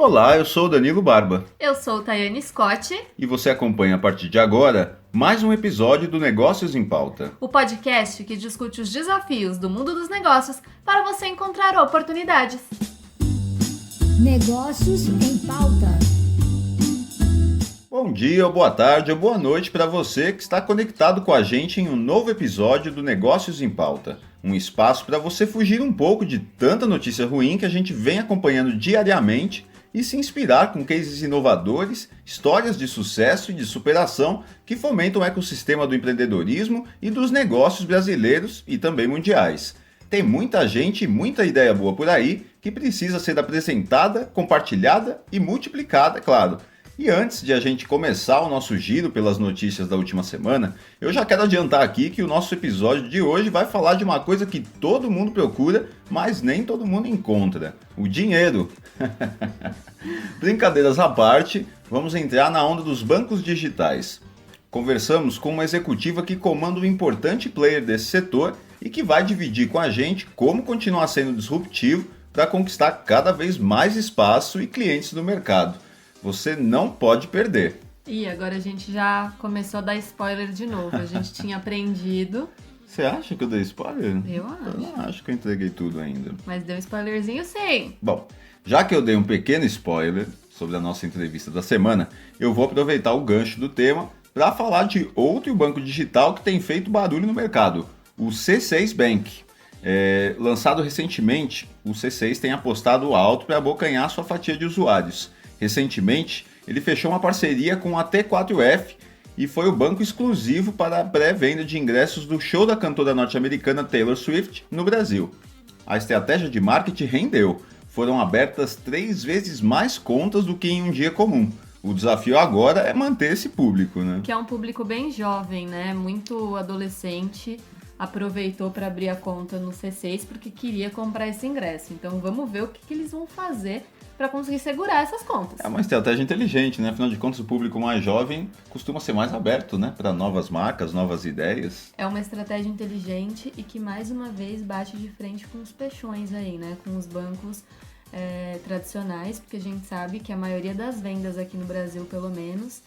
Olá, eu sou o Danilo Barba. Eu sou Tayane Scott. E você acompanha a partir de agora mais um episódio do Negócios em Pauta. O podcast que discute os desafios do mundo dos negócios para você encontrar oportunidades. Negócios em Pauta. Bom dia, ou boa tarde, ou boa noite para você que está conectado com a gente em um novo episódio do Negócios em Pauta. Um espaço para você fugir um pouco de tanta notícia ruim que a gente vem acompanhando diariamente e se inspirar com cases inovadores, histórias de sucesso e de superação que fomentam o ecossistema do empreendedorismo e dos negócios brasileiros e também mundiais. Tem muita gente e muita ideia boa por aí que precisa ser apresentada, compartilhada e multiplicada, claro. E antes de a gente começar o nosso giro pelas notícias da última semana, eu já quero adiantar aqui que o nosso episódio de hoje vai falar de uma coisa que todo mundo procura, mas nem todo mundo encontra: o dinheiro. Brincadeiras à parte, vamos entrar na onda dos bancos digitais. Conversamos com uma executiva que comanda um importante player desse setor e que vai dividir com a gente como continuar sendo disruptivo para conquistar cada vez mais espaço e clientes no mercado. Você não pode perder. E agora a gente já começou a dar spoiler de novo. A gente tinha aprendido. Você acha que eu dei spoiler? Eu acho. Eu não acho que eu entreguei tudo ainda. Mas deu spoilerzinho sim. Bom, já que eu dei um pequeno spoiler sobre a nossa entrevista da semana, eu vou aproveitar o gancho do tema para falar de outro banco digital que tem feito barulho no mercado, o C6 Bank. Lançado recentemente, o C6 tem apostado alto para abocanhar sua fatia de usuários. Recentemente, ele fechou uma parceria com a T4F e foi o banco exclusivo para a pré-venda de ingressos do show da cantora norte-americana Taylor Swift no Brasil. A estratégia de marketing rendeu. Foram abertas 3 vezes mais contas do que em um dia comum. O desafio agora é manter esse público, né? Que é um público bem jovem, né? Muito adolescente. Aproveitou para abrir a conta no C6 porque queria comprar esse ingresso. Então vamos ver o que eles vão fazer para conseguir segurar essas contas. É uma estratégia inteligente, né? Afinal de contas, o público mais jovem costuma ser mais aberto, né? Para novas marcas, novas ideias. É uma estratégia inteligente e que, mais uma vez, bate de frente com os peixões aí, né? Com os bancos tradicionais, porque a gente sabe que a maioria das vendas aqui no Brasil, pelo menos,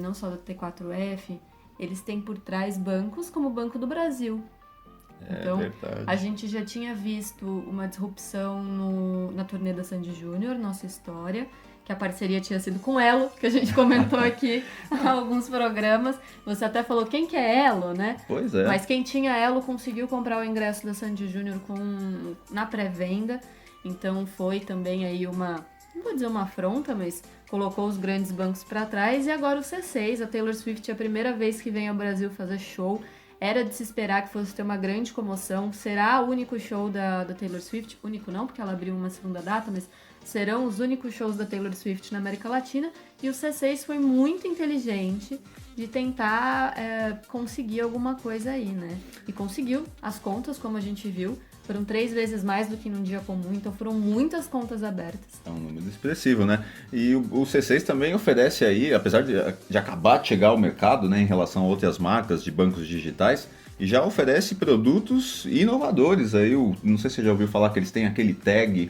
não só da T4F, eles têm por trás bancos como o Banco do Brasil. Então, verdade. A gente já tinha visto uma disrupção na turnê da Sandy Júnior, nossa história, que a parceria tinha sido com Elo, que a gente comentou aqui em alguns programas. Você até falou quem que é Elo, né? Pois é. Mas quem tinha Elo conseguiu comprar o ingresso da Sandy Júnior na pré-venda. Então foi também aí não vou dizer uma afronta, mas colocou os grandes bancos para trás. E agora o C6, a Taylor Swift, é a primeira vez que vem ao Brasil fazer show. Era de se esperar que fosse ter uma grande comoção. Será o único show da Taylor Swift? Único não, porque ela abriu uma segunda data, mas serão os únicos shows da Taylor Swift na América Latina. E o C6 foi muito inteligente de tentar conseguir alguma coisa aí, né? E conseguiu. As contas, como a gente viu, foram 3 vezes mais do que num dia comum, então foram muitas contas abertas. É um número expressivo, né? E o C6 também oferece aí, apesar de acabar de chegar ao mercado, né, em relação a outras marcas de bancos digitais, e já oferece produtos inovadores aí. Não sei se você já ouviu falar que eles têm aquele tag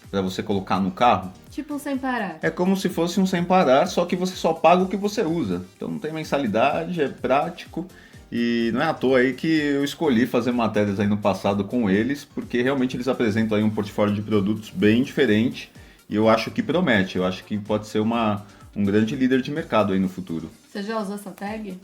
para você colocar no carro. Tipo um sem parar. É como se fosse um sem parar, só que você só paga o que você usa. Então não tem mensalidade, é prático. E não é à toa aí que eu escolhi fazer matérias aí no passado com eles, porque realmente eles apresentam aí um portfólio de produtos bem diferente e eu acho que promete, eu acho que pode ser um grande líder de mercado aí no futuro. Você já usou essa tag?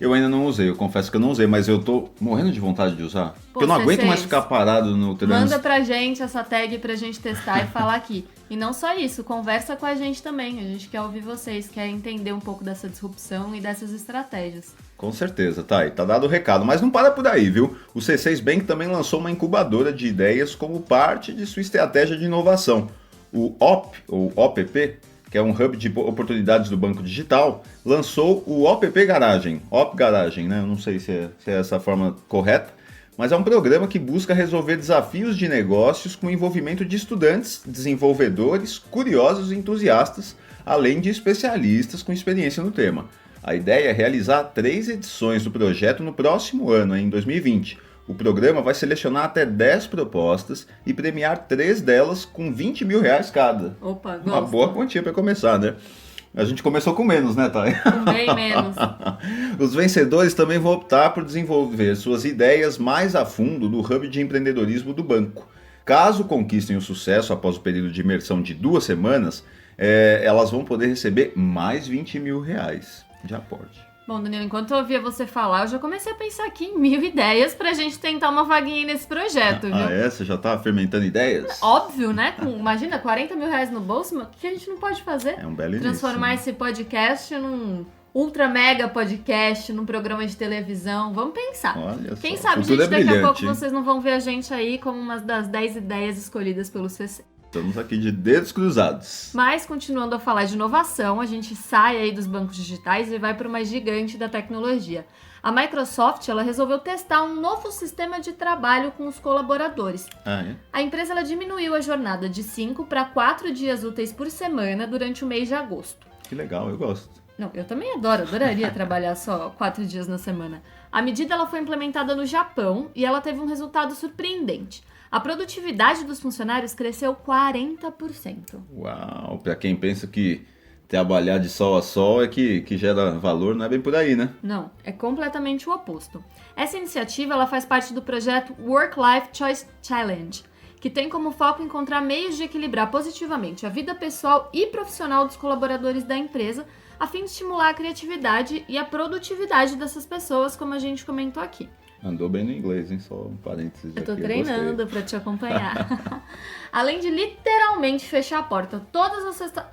Eu ainda não usei, eu confesso que eu não usei, mas eu tô morrendo de vontade de usar. Porque eu não aguento mais ficar parado no trânsito. Manda pra gente essa tag pra gente testar e falar aqui. E não só isso, conversa com a gente também. A gente quer ouvir vocês, quer entender um pouco dessa disrupção e dessas estratégias. Com certeza, tá aí, tá dado o recado. Mas não para por aí, viu? O C6 Bank também lançou uma incubadora de ideias como parte de sua estratégia de inovação. O OP, ou OPP, que é um hub de oportunidades do banco digital, lançou o OPP Garagem. OP Garagem, né? Eu não sei se é essa a forma correta, mas é um programa que busca resolver desafios de negócios com envolvimento de estudantes, desenvolvedores, curiosos e entusiastas, além de especialistas com experiência no tema. A ideia é realizar 3 edições do projeto no próximo ano, em 2020, O programa vai selecionar até 10 propostas e premiar 3 delas com R$20 mil cada. Opa, gosto. Uma boa quantia para começar, né? A gente começou com menos, né, Thay? Bem menos. Os vencedores também vão optar por desenvolver suas ideias mais a fundo no hub de empreendedorismo do banco. Caso conquistem o sucesso após o período de imersão de 2 semanas, elas vão poder receber mais R$20 mil de aporte. Bom, Danilo, enquanto eu ouvia você falar, eu já comecei a pensar aqui em 1000 ideias pra gente tentar uma vaguinha nesse projeto, viu? Ah, é? Você já tá fermentando ideias? Óbvio, né? Imagina, R$40 mil no bolso, mas o que a gente não pode fazer? É um belo Transformar início, esse podcast num ultra mega podcast, num programa de televisão. Vamos pensar. Olha Quem só, sabe, o futuro gente, é daqui a brilhante, pouco hein? vocês não vão ver a gente aí como uma das 10 ideias escolhidas pelo CC. Estamos aqui de dedos cruzados. Mas, continuando a falar de inovação, a gente sai aí dos bancos digitais e vai para uma gigante da tecnologia. A Microsoft, ela resolveu testar um novo sistema de trabalho com os colaboradores. Ah, é? A empresa ela diminuiu a jornada de 5 para 4 dias úteis por semana durante o mês de agosto. Que legal, eu gosto. Não, eu também adoraria trabalhar só 4 dias na semana. A medida ela foi implementada no Japão e ela teve um resultado surpreendente. A produtividade dos funcionários cresceu 40%. Uau, pra quem pensa que trabalhar de sol a sol é que gera valor, não é bem por aí, né? Não, é completamente o oposto. Essa iniciativa ela faz parte do projeto Work-Life Choice Challenge, que tem como foco encontrar meios de equilibrar positivamente a vida pessoal e profissional dos colaboradores da empresa, a fim de estimular a criatividade e a produtividade dessas pessoas, como a gente comentou aqui. Andou bem no inglês, hein? Só um parênteses Eu tô aqui, treinando pra te acompanhar. Além de literalmente fechar a porta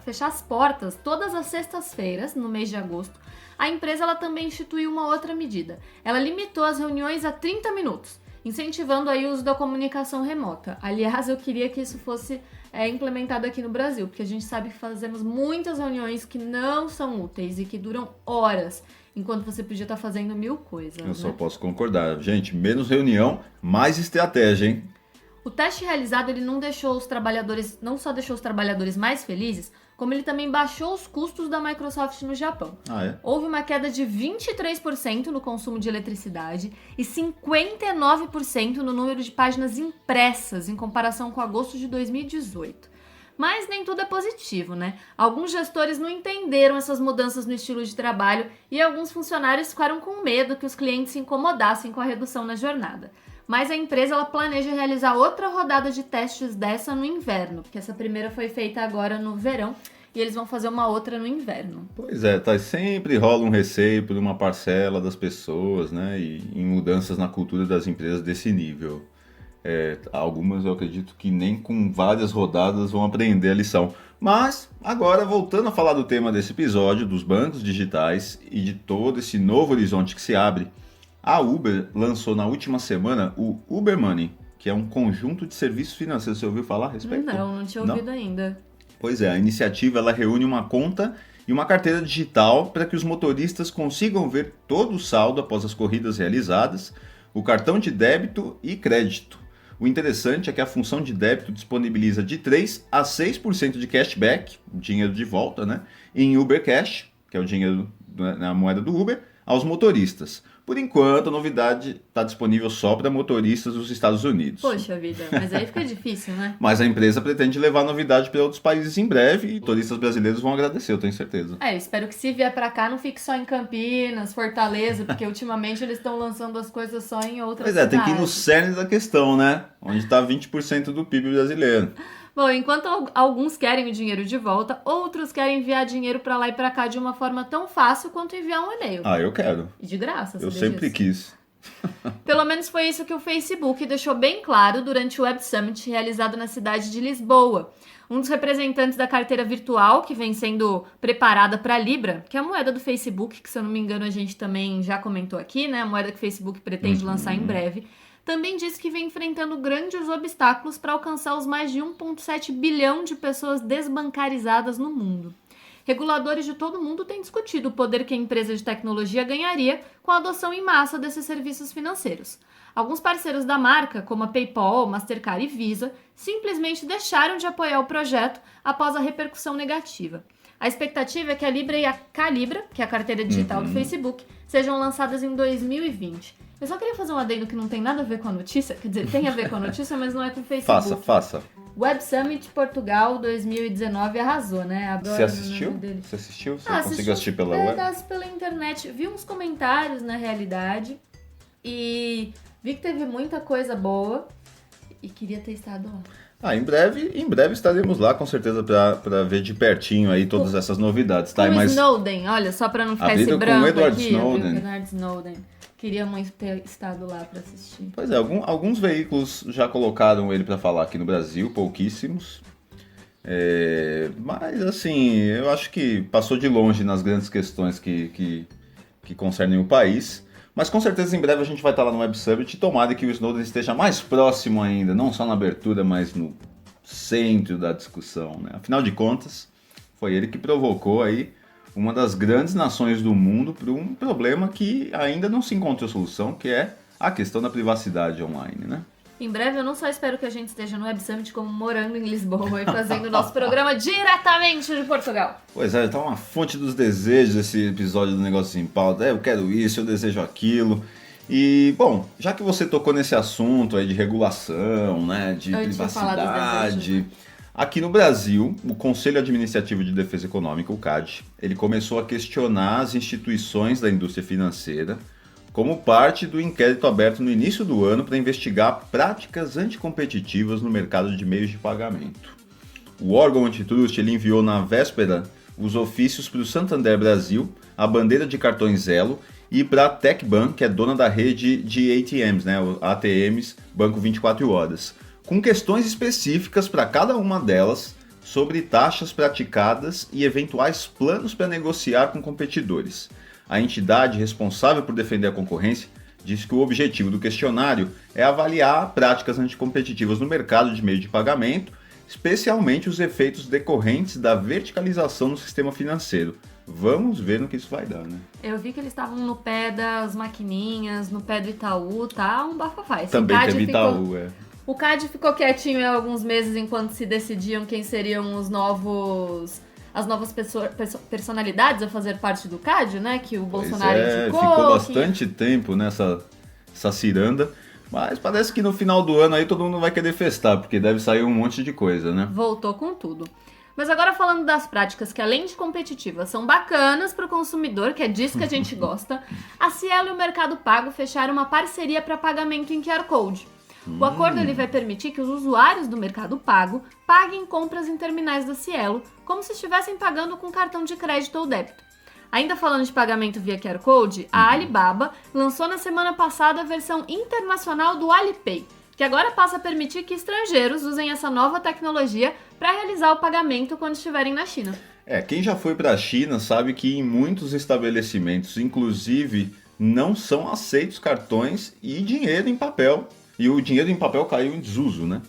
fechar as portas todas as sextas-feiras, no mês de agosto, a empresa ela também instituiu uma outra medida. Ela limitou as reuniões a 30 minutos, incentivando aí o uso da comunicação remota. Aliás, eu queria que isso fosse implementado aqui no Brasil, porque a gente sabe que fazemos muitas reuniões que não são úteis e que duram horas, enquanto você podia estar fazendo 1000 coisas. Eu né? só posso concordar. Gente, menos reunião, mais estratégia, hein? O teste realizado ele não só deixou os trabalhadores mais felizes, como ele também baixou os custos da Microsoft no Japão. Ah, é? Houve uma queda de 23% no consumo de eletricidade e 59% no número de páginas impressas em comparação com agosto de 2018. Mas nem tudo é positivo, né? Alguns gestores não entenderam essas mudanças no estilo de trabalho e alguns funcionários ficaram com medo que os clientes se incomodassem com a redução na jornada. Mas a empresa ela planeja realizar outra rodada de testes dessa no inverno, porque essa primeira foi feita agora no verão e eles vão fazer uma outra no inverno. Pois é, tá, sempre rola um receio por uma parcela das pessoas, né? E em mudanças na cultura das empresas desse nível. Algumas eu acredito que nem com várias rodadas vão aprender a lição. Mas, agora voltando a falar do tema desse episódio, dos bancos digitais e de todo esse novo horizonte que se abre, a Uber lançou na última semana o Uber Money, que é um conjunto de serviços financeiros. Você ouviu falar a respeito? Não tinha ouvido ainda. Pois é, a iniciativa ela reúne uma conta e uma carteira digital para que os motoristas consigam ver todo o saldo após as corridas realizadas, o cartão de débito e crédito. O interessante é que a função de débito disponibiliza de 3% a 6% de cashback, dinheiro de volta, né, em Uber Cash, que é o dinheiro na moeda do Uber, aos motoristas. Por enquanto, a novidade está disponível só para motoristas dos Estados Unidos. Poxa vida, mas aí fica difícil, né? Mas a empresa pretende levar a novidade para outros países em breve e motoristas brasileiros vão agradecer, eu tenho certeza. Eu espero que se vier pra cá não fique só em Campinas, Fortaleza, porque ultimamente eles estão lançando as coisas só em outras Pois é, tem que ir no cidades. cerne da questão, né? Onde está 20% do PIB brasileiro. Bom, enquanto alguns querem o dinheiro de volta, outros querem enviar dinheiro pra lá e pra cá de uma forma tão fácil quanto enviar um e-mail. Ah, eu quero. E de graça, Eu sabia sempre disso? quis. Pelo menos foi isso que o Facebook deixou bem claro durante o Web Summit realizado na cidade de Lisboa. Um dos representantes da carteira virtual, que vem sendo preparada para Libra, que é a moeda do Facebook, que se eu não me engano a gente também já comentou aqui, né? A moeda que o Facebook pretende lançar em breve, também disse que vem enfrentando grandes obstáculos para alcançar os mais de 1,7 bilhão de pessoas desbancarizadas no mundo. Reguladores de todo mundo têm discutido o poder que a empresa de tecnologia ganharia com a adoção em massa desses serviços financeiros. Alguns parceiros da marca, como a PayPal, Mastercard e Visa, simplesmente deixaram de apoiar o projeto após a repercussão negativa. A expectativa é que a Libra e a Calibra, que é a carteira digital do Facebook, sejam lançadas em 2020. Eu só queria fazer um adendo que não tem nada a ver com a notícia, quer dizer, tem a ver com a notícia, mas não é com o Facebook. Faça. Web Summit Portugal 2019 arrasou, né? Adoro. Você assistiu? Você conseguiu assistir pela web? Pela internet. Vi uns comentários, na realidade, e vi que teve muita coisa boa e queria ter estado lá. Em breve estaremos lá, com certeza, para ver de pertinho aí todas essas novidades, tá? Com Snowden, olha, só para não ficar esse branco aqui. Edward Snowden. Queria muito ter estado lá para assistir. Pois é, alguns veículos já colocaram ele para falar aqui no Brasil, pouquíssimos. Mas, assim, eu acho que passou de longe nas grandes questões que concernem o país. Mas com certeza em breve a gente vai estar lá no Web Summit e tomara que o Snowden esteja mais próximo ainda, não só na abertura, mas no centro da discussão, né? Afinal de contas, foi ele que provocou aí uma das grandes nações do mundo para um problema que ainda não se encontrou solução, que é a questão da privacidade online, né? Em breve, eu não só espero que a gente esteja no Web Summit, como morando em Lisboa e fazendo o nosso programa diretamente de Portugal. Pois é, tá uma fonte dos desejos esse episódio do Negócios em Pauta. Eu quero isso, eu desejo aquilo. E, bom, já que você tocou nesse assunto aí de regulação, né, de privacidade... Aqui no Brasil, o Conselho Administrativo de Defesa Econômica, o CAD, ele começou a questionar as instituições da indústria financeira como parte do inquérito aberto no início do ano para investigar práticas anticompetitivas no mercado de meios de pagamento. O órgão antitrust ele enviou na véspera os ofícios para o Santander Brasil, a bandeira de cartões Elo e para a Techbank, que é dona da rede de ATMs, né, ATMs, Banco 24 Horas, com questões específicas para cada uma delas sobre taxas praticadas e eventuais planos para negociar com competidores. A entidade responsável por defender a concorrência disse que o objetivo do questionário é avaliar práticas anticompetitivas no mercado de meio de pagamento, especialmente os efeitos decorrentes da verticalização no sistema financeiro. Vamos ver no que isso vai dar, né? Eu vi que eles estavam no pé das maquininhas, no pé do Itaú, tá um bafafá. Também teve Itaú, O CAD ficou quietinho há alguns meses enquanto se decidiam quem seriam as novas personalidades a fazer parte do CAD, né? Que o Bolsonaro indicou. Ficou bastante tempo nessa ciranda, mas parece que no final do ano aí todo mundo vai querer festar, porque deve sair um monte de coisa, né? Voltou com tudo. Mas agora falando das práticas que, além de competitivas, são bacanas para o consumidor, que é disso que a gente gosta, a Cielo e o Mercado Pago fecharam uma parceria para pagamento em QR Code. O acordo ele vai permitir que os usuários do Mercado Pago paguem compras em terminais da Cielo, como se estivessem pagando com cartão de crédito ou débito. Ainda falando de pagamento via QR Code, a Alibaba lançou na semana passada a versão internacional do Alipay, que agora passa a permitir que estrangeiros usem essa nova tecnologia para realizar o pagamento quando estiverem na China. Quem já foi para a China sabe que em muitos estabelecimentos, inclusive, não são aceitos cartões e dinheiro em papel. E o dinheiro em papel caiu em desuso, né?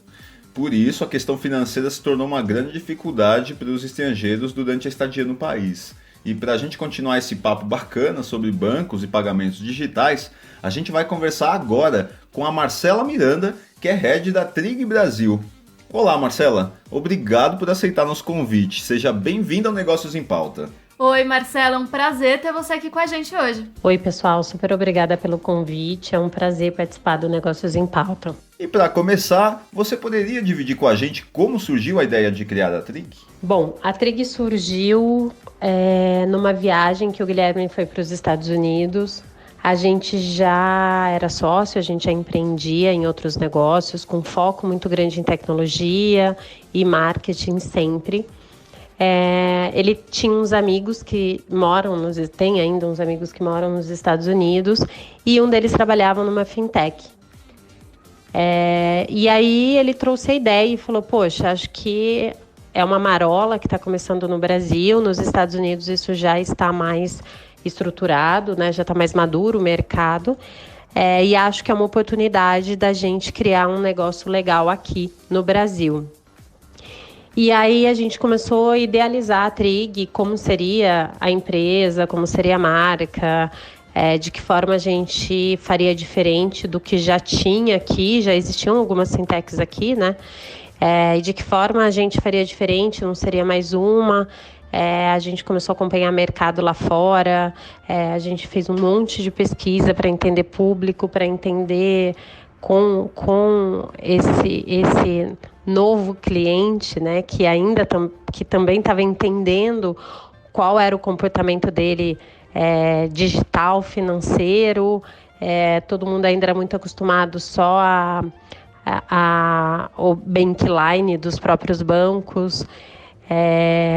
Por isso, a questão financeira se tornou uma grande dificuldade para os estrangeiros durante a estadia no país. E para a gente continuar esse papo bacana sobre bancos e pagamentos digitais, a gente vai conversar agora com a Marcela Miranda, que é head da Trig Brasil. Olá, Marcela. Obrigado por aceitar nosso convite. Seja bem-vinda ao Negócios em Pauta. Oi, Marcela, um prazer ter você aqui com a gente hoje. Oi, pessoal, super obrigada pelo convite, é um prazer participar do Negócios em Pauta. E para começar, você poderia dividir com a gente como surgiu a ideia de criar a Trig? Bom, a Trig surgiu numa viagem que o Guilherme foi para os Estados Unidos. A gente já era sócio, a gente já empreendia em outros negócios, com foco muito grande em tecnologia e marketing sempre. Ele tinha uns amigos que tem ainda uns amigos que moram nos Estados Unidos, e um deles trabalhava numa fintech. E aí ele trouxe a ideia e falou, poxa, acho que é uma marola que está começando no Brasil, nos Estados Unidos isso já está mais estruturado, né? Já está mais maduro o mercado, e acho que é uma oportunidade da gente criar um negócio legal aqui no Brasil. E aí a gente começou a idealizar a Trig, como seria a empresa, como seria a marca, de que forma a gente faria diferente do que já tinha aqui, já existiam algumas fintechs aqui, né? E de que forma a gente faria diferente, não seria mais uma, A gente começou a acompanhar mercado lá fora, a gente fez um monte de pesquisa para entender público, para entender com esse novo cliente, né, que ainda que também estava entendendo qual era o comportamento dele digital, financeiro. Todo mundo ainda era muito acostumado só o bankline dos próprios bancos,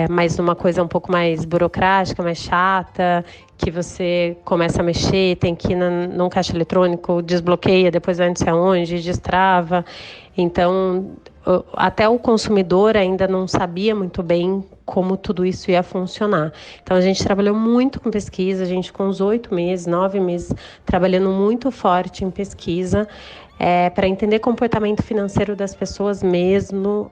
mas uma coisa um pouco mais burocrática, mais chata, que você começa a mexer, tem que ir num caixa eletrônico, desbloqueia, depois vai não sei aonde, destrava. Então, até o consumidor ainda não sabia muito bem como tudo isso ia funcionar. Então, a gente trabalhou muito com pesquisa, a gente com uns 8 meses, 9 meses, trabalhando muito forte em pesquisa, para entender comportamento financeiro das pessoas mesmo,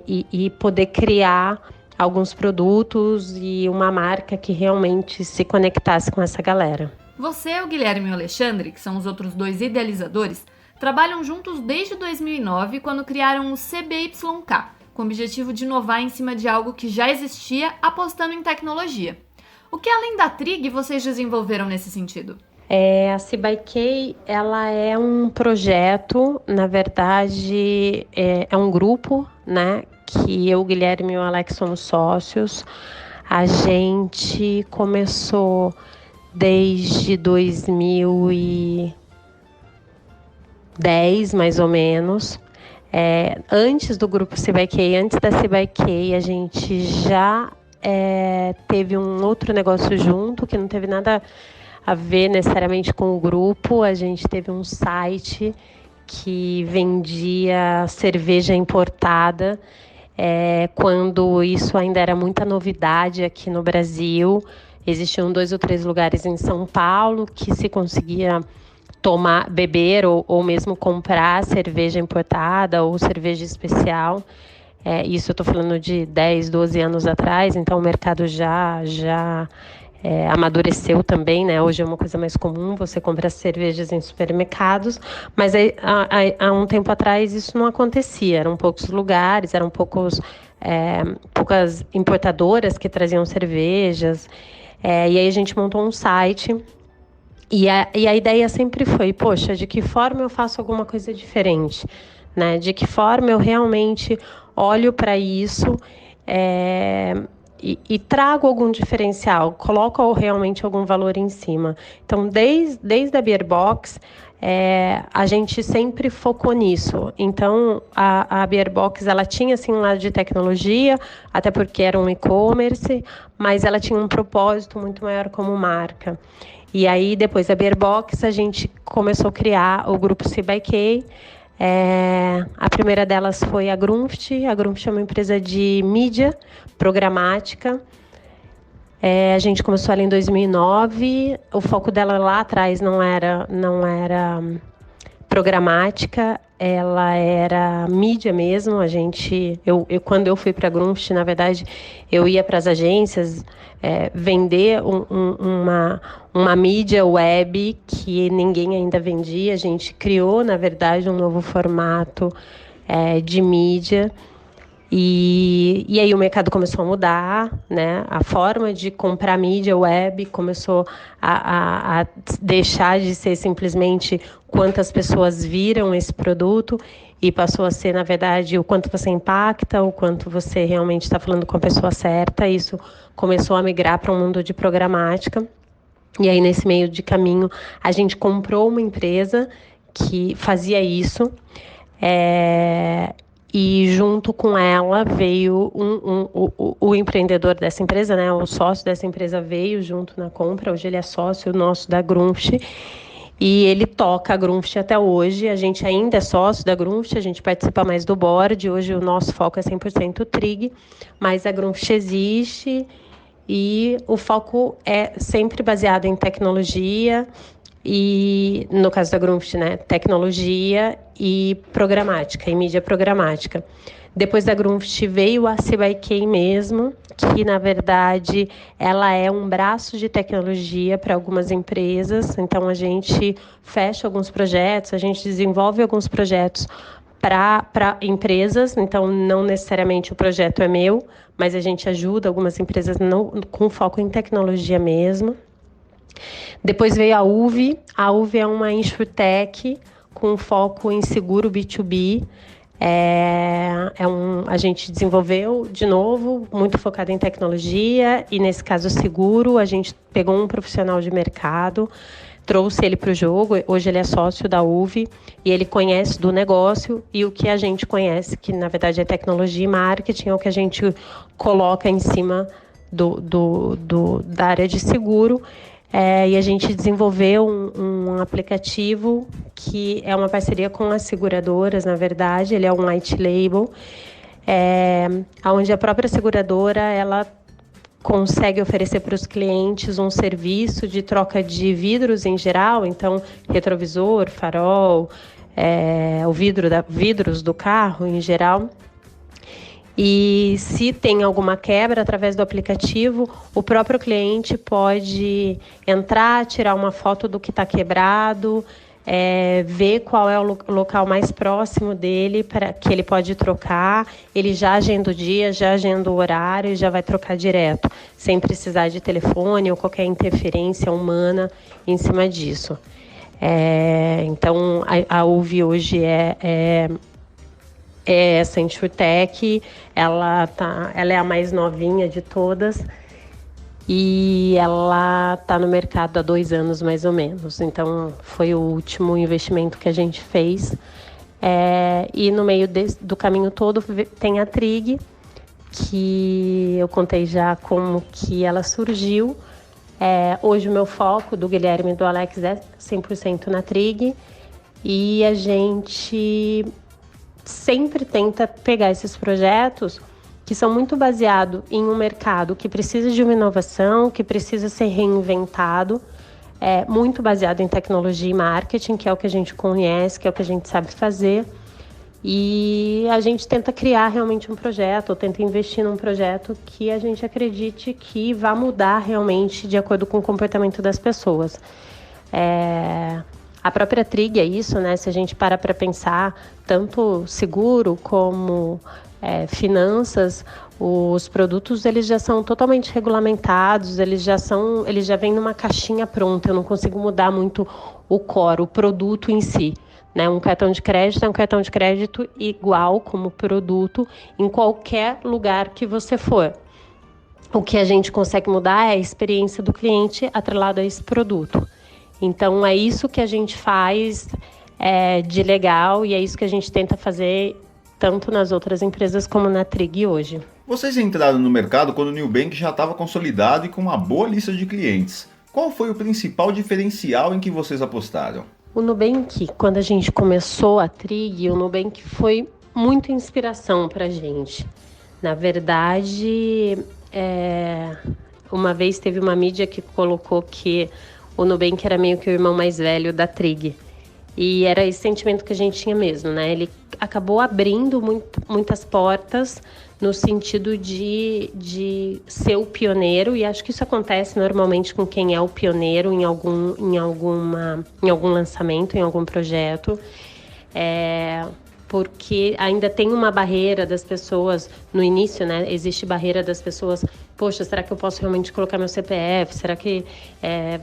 e poder criar alguns produtos e uma marca que realmente se conectasse com essa galera. Você, o Guilherme e o Alexandre, que são os outros 2 idealizadores, trabalham juntos desde 2009, quando criaram o CBYK, com o objetivo de inovar em cima de algo que já existia, apostando em tecnologia. O que, além da Trig, vocês desenvolveram nesse sentido? A CBYK, ela é um projeto, na verdade, é um grupo, né, que eu, o Guilherme e o Alex somos sócios. A gente começou desde 2010, mais ou menos. Antes do grupo CBYK, antes da CBYK, a gente já teve um outro negócio junto, que não teve nada a ver necessariamente com o grupo. A gente teve um site que vendia cerveja importada, quando isso ainda era muita novidade aqui no Brasil. Existiam 2 ou 3 lugares em São Paulo que se conseguia beber ou mesmo comprar cerveja importada ou cerveja especial. Isso eu estou falando de 10, 12 anos atrás, então o mercado já amadureceu também, né? Hoje é uma coisa mais comum, você compra cervejas em supermercados, mas há um tempo atrás isso não acontecia, eram poucos lugares, eram poucas importadoras que traziam cervejas, e aí a gente montou um site, e a ideia sempre foi, poxa, de que forma eu faço alguma coisa diferente, né? De que forma eu realmente olho para isso, e trago algum diferencial, coloco realmente algum valor em cima. Então, desde a Beer Box, a gente sempre focou nisso. Então, a Beer Box, ela tinha assim, um lado de tecnologia, até porque era um e-commerce, mas ela tinha um propósito muito maior como marca. E aí, depois da Beer Box, a gente começou a criar o grupo CBYK. A primeira delas foi a Grunft. A Grunft é uma empresa de mídia programática. A gente começou ela em 2009. O foco dela lá atrás não era programática, ela era mídia mesmo. Quando eu fui para a Grunft, na verdade, eu ia para as agências vender uma mídia web que ninguém ainda vendia. A gente criou, na verdade, um novo formato de mídia. E aí o mercado começou a mudar, né? A forma de comprar mídia web começou a deixar de ser simplesmente quantas pessoas viram esse produto e passou a ser, na verdade, o quanto você impacta, o quanto você realmente está falando com a pessoa certa. Isso começou a migrar para um mundo de programática. E aí, nesse meio de caminho, a gente comprou uma empresa que fazia isso. E junto com ela veio o empreendedor dessa empresa, né? O sócio dessa empresa veio junto na compra. Hoje ele é sócio nosso da Grunft e ele toca a Grunft até hoje. A gente ainda é sócio da Grunft, a gente participa mais do board. Hoje o nosso foco é 100% Trig, mas a Grunft existe e o foco é sempre baseado em tecnologia. E no caso da Grunft, né, tecnologia e programática, e mídia programática. Depois da Grunft veio a CBYK mesmo, que na verdade ela é um braço de tecnologia para algumas empresas. Então a gente fecha alguns projetos, a gente desenvolve alguns projetos para empresas, então não necessariamente o projeto é meu, mas a gente ajuda algumas empresas com foco em tecnologia mesmo. Depois veio a UV. A UV é uma insurtech com foco em seguro B2B. A gente desenvolveu, de novo, muito focado em tecnologia e, nesse caso, seguro. A gente pegou um profissional de mercado, trouxe ele para o jogo. Hoje ele é sócio da UV e ele conhece do negócio e o que a gente conhece, que na verdade é tecnologia e marketing, é o que a gente coloca em cima da área de seguro. E a gente desenvolveu um aplicativo que é uma parceria com as seguradoras, na verdade. Ele é um white label, onde a própria seguradora ela consegue oferecer para os clientes um serviço de troca de vidros em geral, então retrovisor, farol, vidros do carro em geral. E se tem alguma quebra através do aplicativo, o próprio cliente pode entrar, tirar uma foto do que está quebrado, ver qual é o local mais próximo dele para que ele pode trocar. Ele já agenda o dia, já agenda o horário e já vai trocar direto, sem precisar de telefone ou qualquer interferência humana em cima disso. Então, a UV hoje é essa insurtech, ela é a mais novinha de todas e ela está no mercado há 2 anos mais ou menos. Então foi o último investimento que a gente fez. E no meio do caminho todo tem a Trig, que eu contei já como que ela surgiu. Hoje o meu foco do Guilherme e do Alex é 100% na Trig e a gente sempre tenta pegar esses projetos que são muito baseados em um mercado que precisa de uma inovação, que precisa ser reinventado, muito baseado em tecnologia e marketing, que é o que a gente conhece, que é o que a gente sabe fazer. E a gente tenta criar realmente um projeto, ou tenta investir num projeto que a gente acredite que vai mudar realmente de acordo com o comportamento das pessoas. A própria Trig é isso, né? Se a gente para pensar, tanto seguro como finanças, os produtos eles já são totalmente regulamentados, eles já vêm numa caixinha pronta. Eu não consigo mudar muito o core, o produto em si, né? Um cartão de crédito é um cartão de crédito igual como produto em qualquer lugar que você for. O que a gente consegue mudar é a experiência do cliente atrelada a esse produto. Então, é isso que a gente faz de legal e é isso que a gente tenta fazer tanto nas outras empresas como na Trig hoje. Vocês entraram no mercado quando o Nubank já estava consolidado e com uma boa lista de clientes. Qual foi o principal diferencial em que vocês apostaram? O Nubank, quando a gente começou a Trig, o Nubank foi muito inspiração para a gente. Na verdade, uma vez teve uma mídia que colocou que o Nubank era meio que o irmão mais velho da Trig. E era esse sentimento que a gente tinha mesmo, né? Ele acabou abrindo muitas portas no sentido de ser o pioneiro. E acho que isso acontece normalmente com quem é o pioneiro em algum lançamento, em algum projeto. Porque ainda tem uma barreira das pessoas, no início, né? Existe barreira das pessoas, poxa, será que eu posso realmente colocar meu CPF? Será que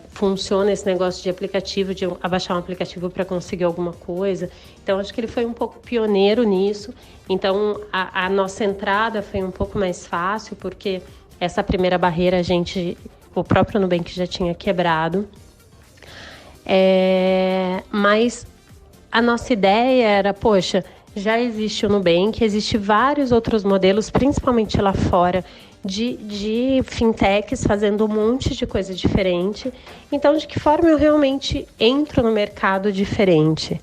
funciona esse negócio de aplicativo, de abaixar um aplicativo para conseguir alguma coisa? Então, acho que ele foi um pouco pioneiro nisso. Então, a nossa entrada foi um pouco mais fácil, porque essa primeira barreira o próprio Nubank já tinha quebrado. Mas a nossa ideia era, poxa, já existe o Nubank, existem vários outros modelos, principalmente lá fora, de fintechs fazendo um monte de coisa diferente. Então, de que forma eu realmente entro no mercado diferente?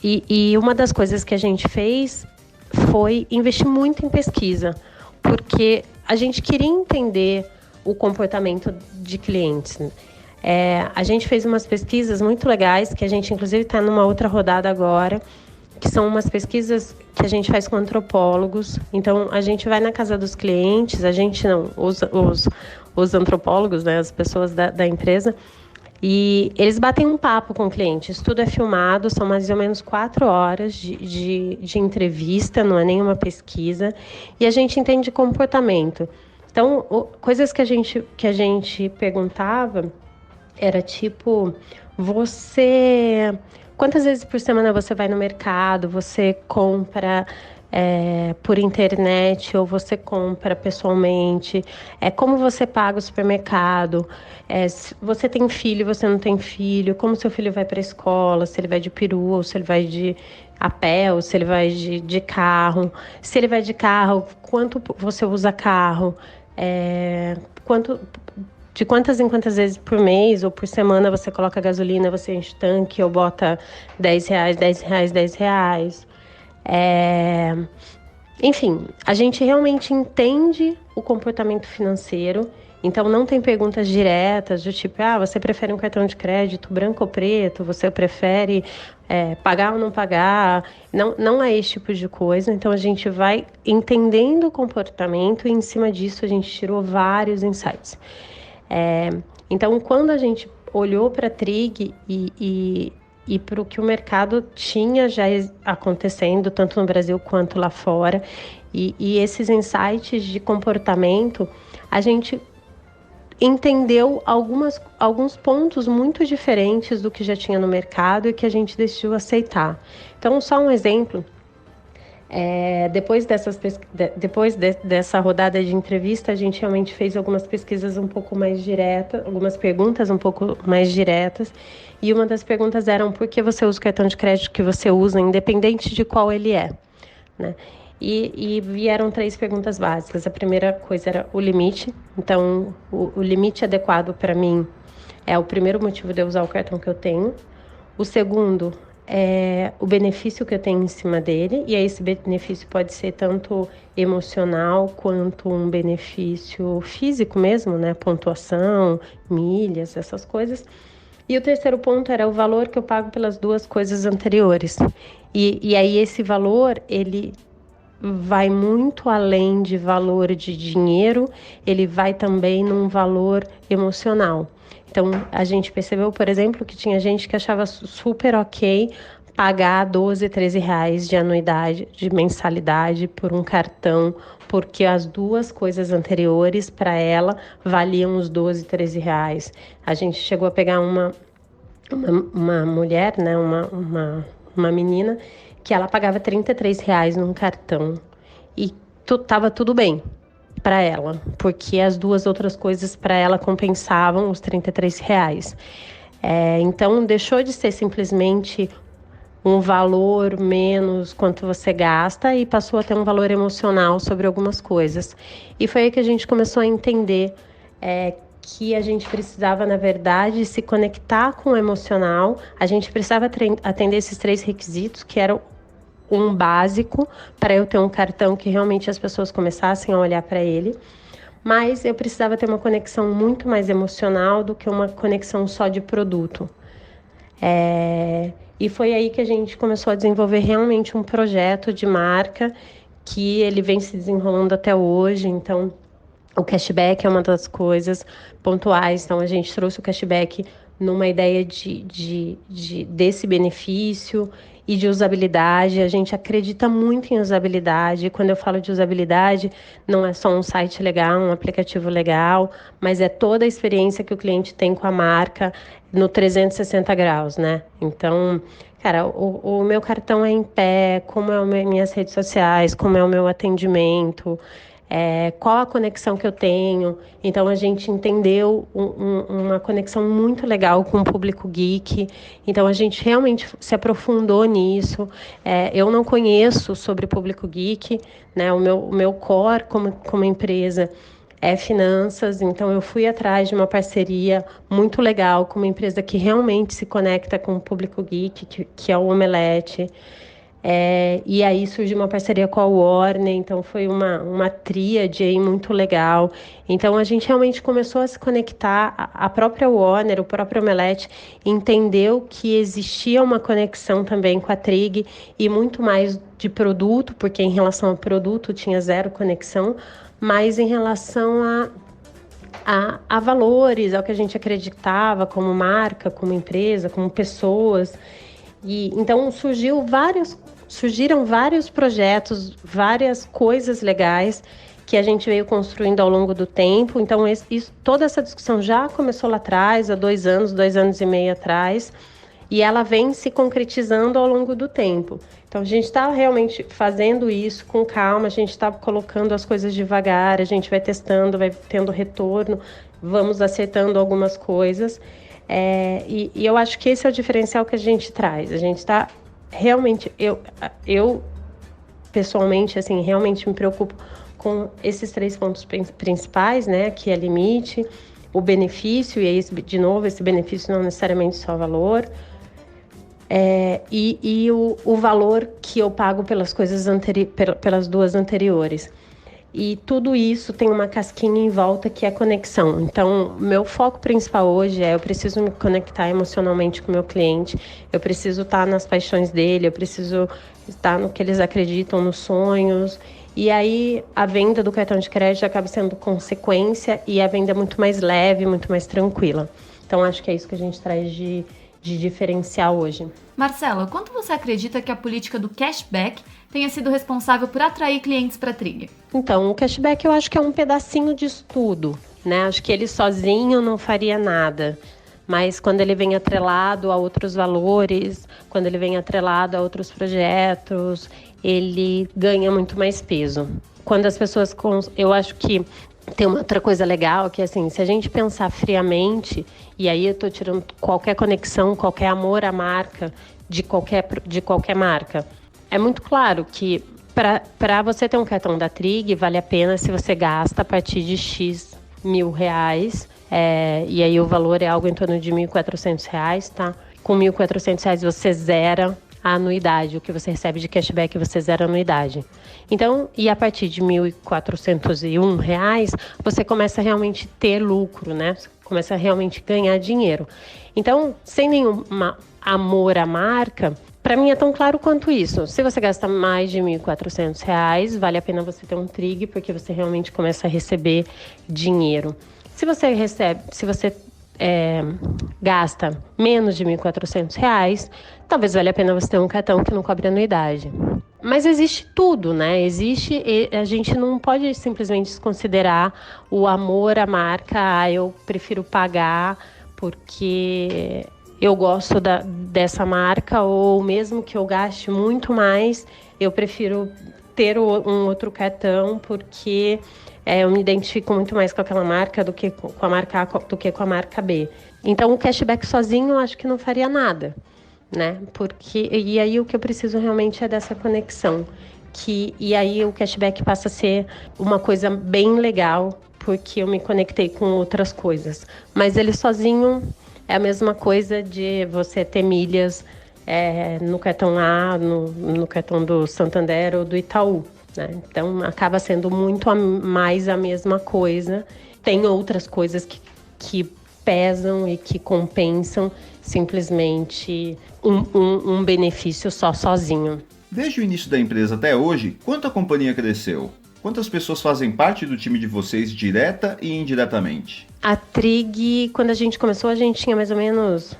E uma das coisas que a gente fez foi investir muito em pesquisa, porque a gente queria entender o comportamento de clientes. A gente fez umas pesquisas muito legais, que a gente inclusive está numa outra rodada agora, que são umas pesquisas que a gente faz com antropólogos. Então, a gente vai na casa dos clientes, a gente não, os antropólogos, né, as pessoas da empresa, E eles batem um papo com o cliente. Isso tudo é filmado, são mais ou menos 4 horas de entrevista, não é nenhuma pesquisa. E a gente entende comportamento. Então, coisas que a gente perguntava era tipo, quantas vezes por semana você vai no mercado, você compra por internet ou você compra pessoalmente, como você paga o supermercado, se você tem filho, você não tem filho, como seu filho vai para a escola, se ele vai de perua ou se ele vai a pé ou se ele vai de carro, se ele vai de carro, quanto você usa carro, de quantas em quantas vezes por mês ou por semana você coloca gasolina, você enche o tanque ou bota R$ 10, R$ 10. Enfim, a gente realmente entende o comportamento financeiro, então não tem perguntas diretas do tipo, você prefere um cartão de crédito branco ou preto, você prefere pagar ou não pagar, não é esse tipo de coisa, então a gente vai entendendo o comportamento e em cima disso a gente tirou vários insights. Então, quando a gente olhou para a Trig e para o que o mercado tinha já acontecendo, tanto no Brasil quanto lá fora, e esses insights de comportamento, a gente entendeu alguns pontos muito diferentes do que já tinha no mercado e que a gente decidiu aceitar. Então, só um exemplo. Depois dessa rodada de entrevista, a gente realmente fez algumas pesquisas um pouco mais diretas, algumas perguntas um pouco mais diretas, e uma das perguntas era por que você usa o cartão de crédito que você usa, independente de qual ele é, né? E vieram 3 perguntas básicas. A primeira coisa era o limite. Então, o limite adequado para mim é o primeiro motivo de eu usar o cartão que eu tenho. O segundo é o benefício que eu tenho em cima dele, e aí esse benefício pode ser tanto emocional quanto um benefício físico mesmo, né? Pontuação, milhas, essas coisas. E o terceiro ponto era o valor que eu pago pelas 2 coisas anteriores. E aí esse valor, ele vai muito além de valor de dinheiro, ele vai também num valor emocional. Então, a gente percebeu, por exemplo, que tinha gente que achava super ok pagar R$ 12, R$ 13 de anuidade, de mensalidade por um cartão, porque as 2 coisas anteriores para ela valiam os R$ 12, R$ 13. A gente chegou a pegar uma mulher, né, uma menina, que ela pagava R$ 33 num cartão e tava tudo bem para ela, porque as 2 outras coisas para ela compensavam os R$ 33. Então, deixou de ser simplesmente um valor menos quanto você gasta e passou a ter um valor emocional sobre algumas coisas. E foi aí que a gente começou a entender que a gente precisava, na verdade, se conectar com o emocional, a gente precisava atender esses 3 requisitos, que eram um básico para eu ter um cartão que realmente as pessoas começassem a olhar para ele, mas eu precisava ter uma conexão muito mais emocional do que uma conexão só de produto. E foi aí que a gente começou a desenvolver realmente um projeto de marca que ele vem se desenrolando até hoje. Então, o cashback é uma das coisas pontuais. Então, a gente trouxe o cashback numa ideia desse benefício e de usabilidade. A gente acredita muito em usabilidade. Quando eu falo de usabilidade, não é só um site legal, um aplicativo legal, mas é toda a experiência que o cliente tem com a marca no 360 graus, né? Então, cara, o meu cartão é em pé, como é minhas redes sociais, como é o meu atendimento, qual a conexão que eu tenho. Então, a gente entendeu uma conexão muito legal com o público geek. Então, a gente realmente se aprofundou nisso. Eu não conheço sobre público geek, né? O meu core como empresa é finanças. Então, eu fui atrás de uma parceria muito legal com uma empresa que realmente se conecta com o público geek, que é o Omelete. E aí surgiu uma parceria com a Warner, então foi uma tríade aí muito legal. Então a gente realmente começou a se conectar, a própria Warner, o próprio Omelete, entendeu que existia uma conexão também com a Trig e muito mais de produto, porque em relação ao produto tinha 0 conexão, mas em relação a valores, ao que a gente acreditava como marca, como empresa, como pessoas. E então surgiram vários projetos, várias coisas legais que a gente veio construindo ao longo do tempo. Então, toda essa discussão já começou lá atrás, há 2 anos e meio atrás, e ela vem se concretizando ao longo do tempo. Então, a gente está realmente fazendo isso com calma, a gente está colocando as coisas devagar, a gente vai testando, vai tendo retorno, vamos acertando algumas coisas. E eu acho que esse é o diferencial que a gente traz. A gente está realmente... Eu pessoalmente, assim, realmente me preocupo com esses 3 pontos principais, né? Que é limite, o benefício, e aí, de novo, esse benefício não necessariamente só valor, e o valor que eu pago pelas coisas pelas 2 anteriores. E tudo isso tem uma casquinha em volta que é conexão. Então, meu foco principal hoje eu preciso me conectar emocionalmente com o meu cliente, eu preciso estar nas paixões dele, eu preciso estar no que eles acreditam, nos sonhos. E aí, a venda do cartão de crédito acaba sendo consequência e a venda é muito mais leve, muito mais tranquila. Então, acho que é isso que a gente traz de diferencial hoje. Marcela, quanto você acredita que a política do cashback tenha sido responsável por atrair clientes para a Trig? Então, o cashback eu acho que é um pedacinho de estudo, né? Acho que ele sozinho não faria nada. Mas quando ele vem atrelado a outros valores, quando ele vem atrelado a outros projetos, ele ganha muito mais peso. Quando as pessoas... Eu acho que tem uma outra coisa legal, que assim, se a gente pensar friamente, e aí eu estou tirando qualquer conexão, qualquer amor à marca, de qualquer marca, é muito claro que para você ter um cartão da Trig, vale a pena se você gasta a partir de X mil reais, e aí o valor é algo em torno de R$1.400, tá? Com R$1.400 você zera a anuidade, o que você recebe de cashback você zera a anuidade. Então, e a partir de R$1.401, você começa a realmente ter lucro, né? Você começa a realmente ganhar dinheiro. Então, sem nenhum amor à marca, para mim é tão claro quanto isso. Se você gasta mais de R$1.400, vale a pena você ter um Trig, porque você realmente começa a receber dinheiro. Se você gasta menos de R$1.400, talvez valha a pena você ter um cartão que não cobre anuidade. Mas existe tudo, né? A gente não pode simplesmente desconsiderar o amor à marca. Eu prefiro pagar porque eu gosto dessa marca, ou mesmo que eu gaste muito mais, eu prefiro ter um outro cartão porque eu me identifico muito mais com aquela marca do que com a marca A do que com a marca B. Então, o cashback sozinho eu acho que não faria nada, né? E aí o que eu preciso realmente é dessa conexão. E aí o cashback passa a ser uma coisa bem legal, porque eu me conectei com outras coisas. Mas ele sozinho é a mesma coisa de você ter milhas no cartão A, no cartão do Santander ou do Itaú, né? Então, acaba sendo muito mais a mesma coisa. Tem outras coisas que pesam e que compensam simplesmente um benefício sozinho. Desde o início da empresa até hoje, quanto a companhia cresceu? Quantas pessoas fazem parte do time de vocês direta e indiretamente? A Trig, quando a gente começou, a gente tinha mais ou menos,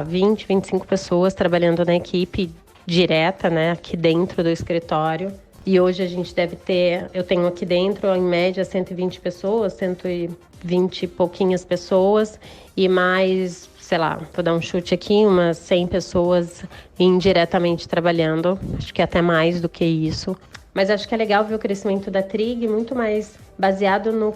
20, 25 pessoas trabalhando na equipe direta, né, aqui dentro do escritório. E hoje a gente deve ter, eu tenho aqui dentro, em média, 120 pessoas, 120 e pouquinhas pessoas, e mais, vou dar um chute aqui, umas 100 pessoas indiretamente trabalhando, acho que até mais do que isso. Mas acho que é legal ver o crescimento da Trig muito mais baseado no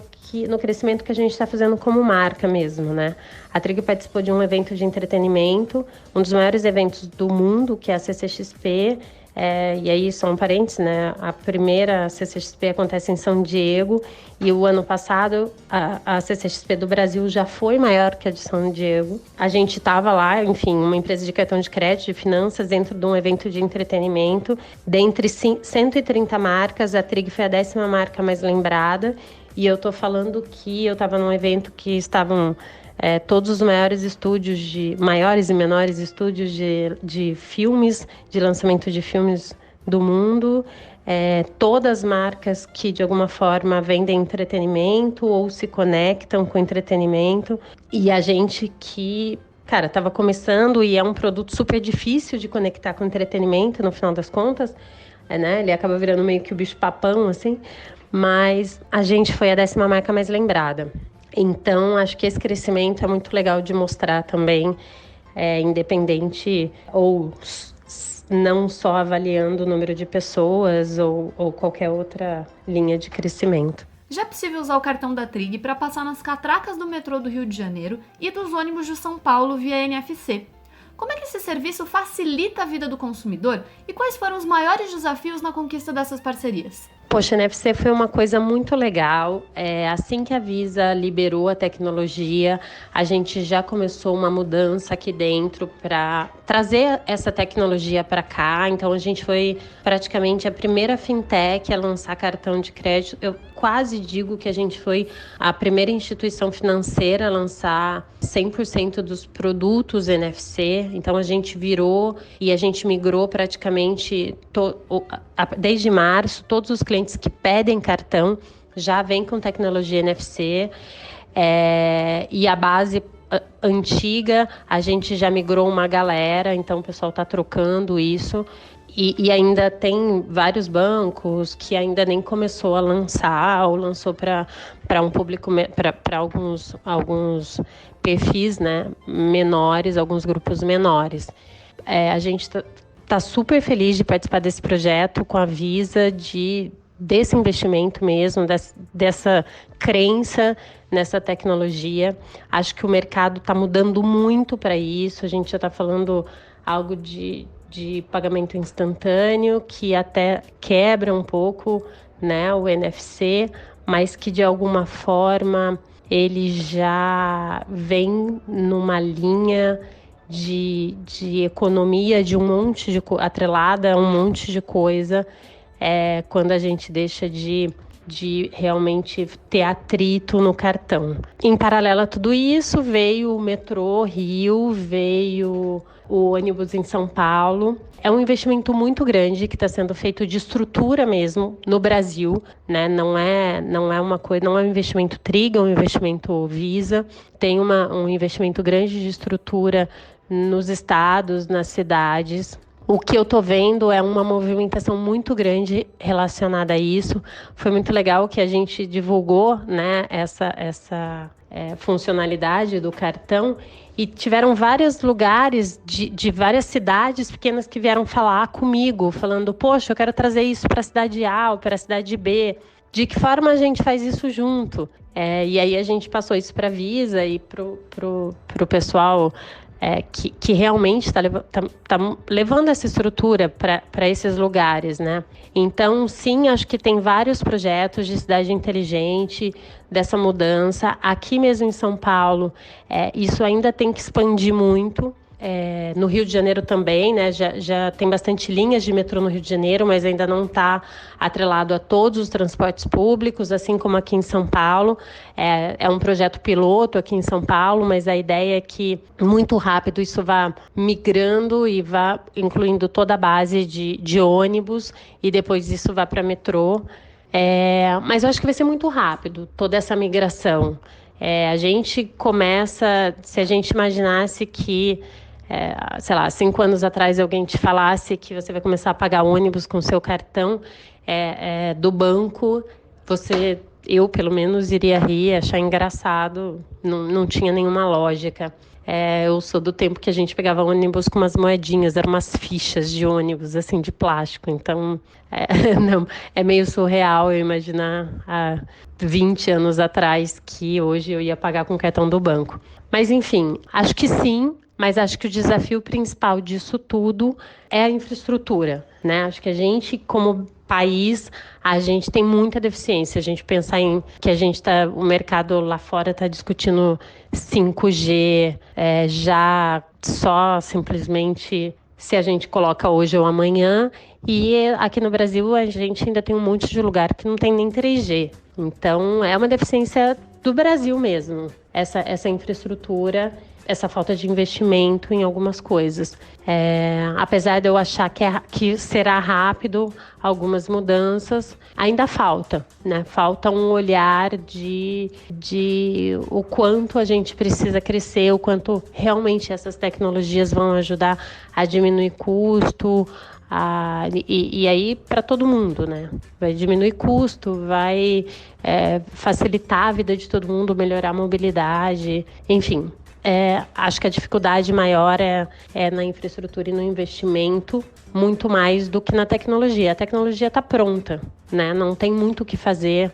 crescimento que a gente está fazendo como marca mesmo, né? A Trig participou de um evento de entretenimento, um dos maiores eventos do mundo, que é a CCXP. E aí, só um parênteses, né? A primeira CCXP acontece em São Diego e o ano passado a CCXP do Brasil já foi maior que a de São Diego. A gente estava lá, enfim, uma empresa de cartão de crédito, de finanças, dentro de um evento de entretenimento. Dentre 130 marcas, a Trig foi a 10ª marca mais lembrada. E eu tô falando que eu estava num evento que estavam todos os maiores e menores estúdios de filmes, de lançamento de filmes do mundo, todas as marcas que de alguma forma vendem entretenimento ou se conectam com entretenimento, e a gente que, cara, estava começando e é um produto super difícil de conectar com entretenimento no final das contas, né? Ele acaba virando meio que o bicho papão, assim, mas a gente foi a 10ª marca mais lembrada. Então, acho que esse crescimento é muito legal de mostrar também, independente ou não só avaliando o número de pessoas ou qualquer outra linha de crescimento. Já é possível usar o cartão da Trig para passar nas catracas do metrô do Rio de Janeiro e dos ônibus de São Paulo via NFC. Como é que esse serviço facilita a vida do consumidor e quais foram os maiores desafios na conquista dessas parcerias? Poxa, NFC foi uma coisa muito legal. Assim que a Visa liberou a tecnologia, a gente já começou uma mudança aqui dentro para trazer essa tecnologia para cá. Então, a gente foi praticamente a primeira fintech a lançar cartão de crédito. Eu quase digo que a gente foi a primeira instituição financeira a lançar 100% dos produtos NFC. Então, a gente virou e a gente migrou praticamente desde março, todos os clientes que pedem cartão já vêm com tecnologia NFC, e a base antiga a gente já migrou uma galera, então o pessoal está trocando isso, e ainda tem vários bancos que ainda nem começou a lançar ou lançou para um público, para alguns perfis, né, menores, alguns grupos menores. A gente está super feliz de participar desse projeto com a Visa, desse investimento mesmo, dessa crença nessa tecnologia. Acho que o mercado está mudando muito para isso. A gente já está falando algo de pagamento instantâneo, que até quebra um pouco, né, o NFC, mas que de alguma forma ele já vem numa linha de economia de um monte de atrelada a um monte de coisa, quando a gente deixa de realmente ter atrito no cartão. Em paralelo a tudo isso, veio o metrô Rio, veio o ônibus em São Paulo. É um investimento muito grande que está sendo feito de estrutura mesmo no Brasil, né? Não é uma coisa, não é um investimento Trig, é um investimento Visa. Tem um investimento grande de estrutura nos estados, nas cidades. O que eu estou vendo é uma movimentação muito grande relacionada a isso. Foi muito legal que a gente divulgou, né, essa funcionalidade do cartão, e tiveram vários lugares de várias cidades pequenas que vieram falar comigo, falando, poxa, eu quero trazer isso para a cidade A ou para a cidade B. De que forma a gente faz isso junto? E aí a gente passou isso para a Visa e pro pessoal que realmente está levando essa estrutura para esses lugares, né? Então, sim, acho que tem vários projetos de cidade inteligente, dessa mudança. Aqui mesmo em São Paulo, isso ainda tem que expandir muito. No Rio de Janeiro também, né? Já tem bastante linhas de metrô no Rio de Janeiro, mas ainda não está atrelado a todos os transportes públicos, assim como aqui em São Paulo. É um projeto piloto aqui em São Paulo, mas a ideia é que muito rápido isso vá migrando e vá incluindo toda a base de ônibus, e depois isso vá para metrô. Mas eu acho que vai ser muito rápido toda essa migração. A gente começa, se a gente imaginasse que sei lá, 5 anos atrás alguém te falasse que você vai começar a pagar ônibus com seu cartão do banco, eu pelo menos iria rir, achar engraçado, não tinha nenhuma lógica. Eu sou do tempo que a gente pegava ônibus com umas moedinhas, eram umas fichas de ônibus, assim, de plástico. Então, não, é meio surreal eu imaginar há 20 anos atrás que hoje eu ia pagar com o cartão do banco. Mas, enfim, acho que sim, mas acho que o desafio principal disso tudo é a infraestrutura, né? Acho que a gente, como país, a gente tem muita deficiência. A gente pensar em que o mercado lá fora está discutindo 5G, já só simplesmente se a gente coloca hoje ou amanhã, e aqui no Brasil a gente ainda tem um monte de lugar que não tem nem 3G. Então é uma deficiência do Brasil mesmo, essa infraestrutura, essa falta de investimento em algumas coisas. Apesar de eu achar que será rápido algumas mudanças, ainda falta, né? Falta um olhar de o quanto a gente precisa crescer, o quanto realmente essas tecnologias vão ajudar a diminuir custo, e aí para todo mundo, né? Vai diminuir custo, vai facilitar a vida de todo mundo, melhorar a mobilidade, enfim. Acho que a dificuldade maior é na infraestrutura e no investimento, muito mais do que na tecnologia. A tecnologia está pronta, né? Não tem muito o que fazer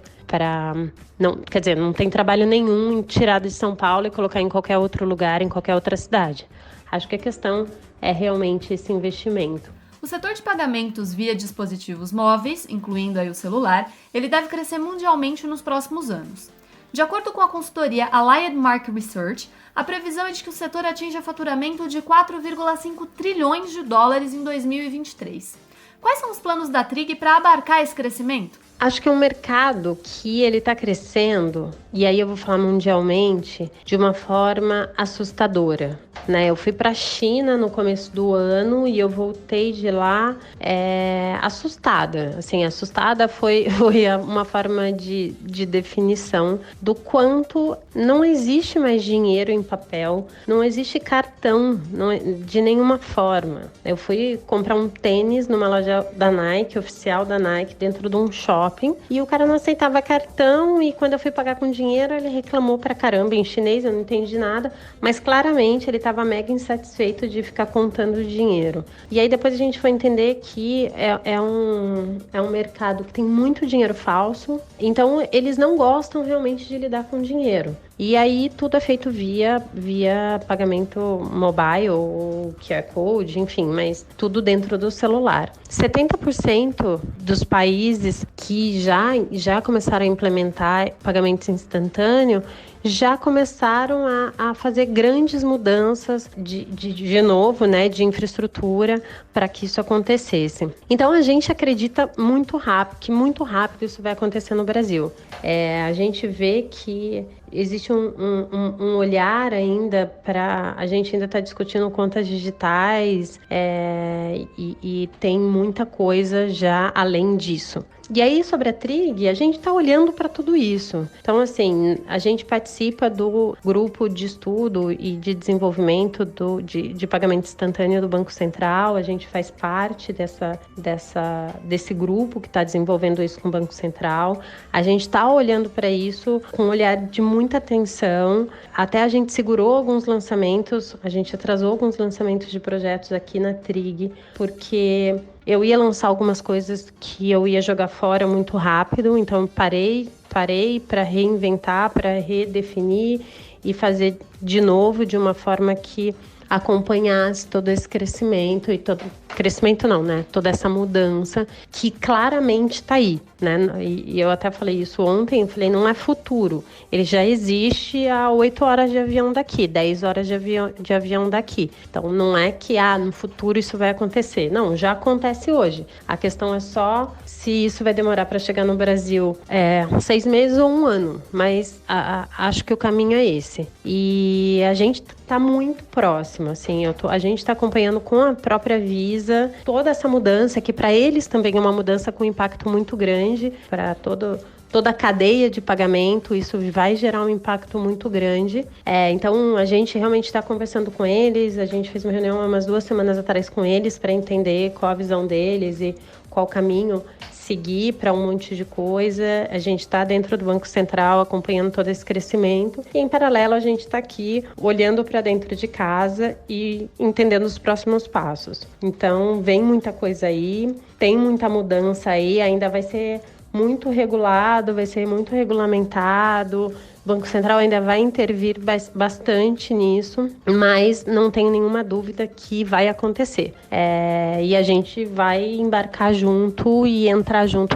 não tem trabalho nenhum em tirar de São Paulo e colocar em qualquer outro lugar, em qualquer outra cidade. Acho que a questão é realmente esse investimento. O setor de pagamentos via dispositivos móveis, incluindo aí o celular, ele deve crescer mundialmente nos próximos anos. De acordo com a consultoria Allied Market Research, a previsão é de que o setor atinja faturamento de 4,5 trilhões de dólares em 2023. Quais são os planos da Trig para abarcar esse crescimento? Acho que é um mercado que ele está crescendo, e aí eu vou falar mundialmente, de uma forma assustadora, né? Eu fui para a China no começo do ano e eu voltei de lá assustada. Assim, assustada foi uma forma de definição do quanto não existe mais dinheiro em papel, não existe cartão de nenhuma forma. Eu fui comprar um tênis numa loja da Nike, oficial da Nike, dentro de um shopping, e o cara não aceitava cartão, e quando eu fui pagar com dinheiro, ele reclamou pra caramba em chinês, eu não entendi nada, mas claramente ele estava mega insatisfeito de ficar contando dinheiro. E aí depois a gente foi entender que é um mercado que tem muito dinheiro falso, então eles não gostam realmente de lidar com dinheiro. E aí tudo é feito via pagamento mobile ou QR Code, enfim, mas tudo dentro do celular. 70% dos países que já começaram a implementar pagamento instantâneo já começaram a fazer grandes mudanças de novo, né, de infraestrutura para que isso acontecesse. Então a gente acredita que muito rápido isso vai acontecer no Brasil. A gente vê que existe um olhar ainda para... A gente ainda está discutindo contas digitais e tem muita coisa já além disso. E aí, sobre a Trig, a gente está olhando para tudo isso. Então, assim, a gente participa do grupo de estudo e de desenvolvimento de pagamento instantâneo do Banco Central. A gente faz parte desse grupo que está desenvolvendo isso com o Banco Central. A gente está olhando para isso com um olhar de muita atenção. Até a gente segurou alguns lançamentos, a gente atrasou alguns lançamentos de projetos aqui na Trig, porque eu ia lançar algumas coisas que eu ia jogar fora muito rápido, então parei para reinventar, para redefinir e fazer de novo de uma forma que acompanhasse todo esse crescimento toda essa mudança que claramente está aí, né? E eu até falei isso ontem, eu falei, não é futuro, ele já existe a 8 horas de avião daqui, 10 horas de avião daqui. Então não é que no futuro isso vai acontecer, não, já acontece hoje. A questão é só se isso vai demorar para chegar no Brasil 6 meses ou 1 ano, mas acho que o caminho é esse. E a gente está muito próximo, assim, a gente está acompanhando com a própria Visa toda essa mudança, que para eles também é uma mudança com impacto muito grande, para toda a cadeia de pagamento, isso vai gerar um impacto muito grande. Então, a gente realmente está conversando com eles, a gente fez uma reunião umas 2 semanas atrás com eles para entender qual a visão deles e qual caminho seguir para um monte de coisa. A gente está dentro do Banco Central acompanhando todo esse crescimento e, em paralelo, a gente está aqui olhando para dentro de casa e entendendo os próximos passos. Então, vem muita coisa aí, tem muita mudança aí, ainda vai ser muito regulado, vai ser muito regulamentado. O Banco Central ainda vai intervir bastante nisso, mas não tenho nenhuma dúvida que vai acontecer. E a gente vai embarcar junto e entrar junto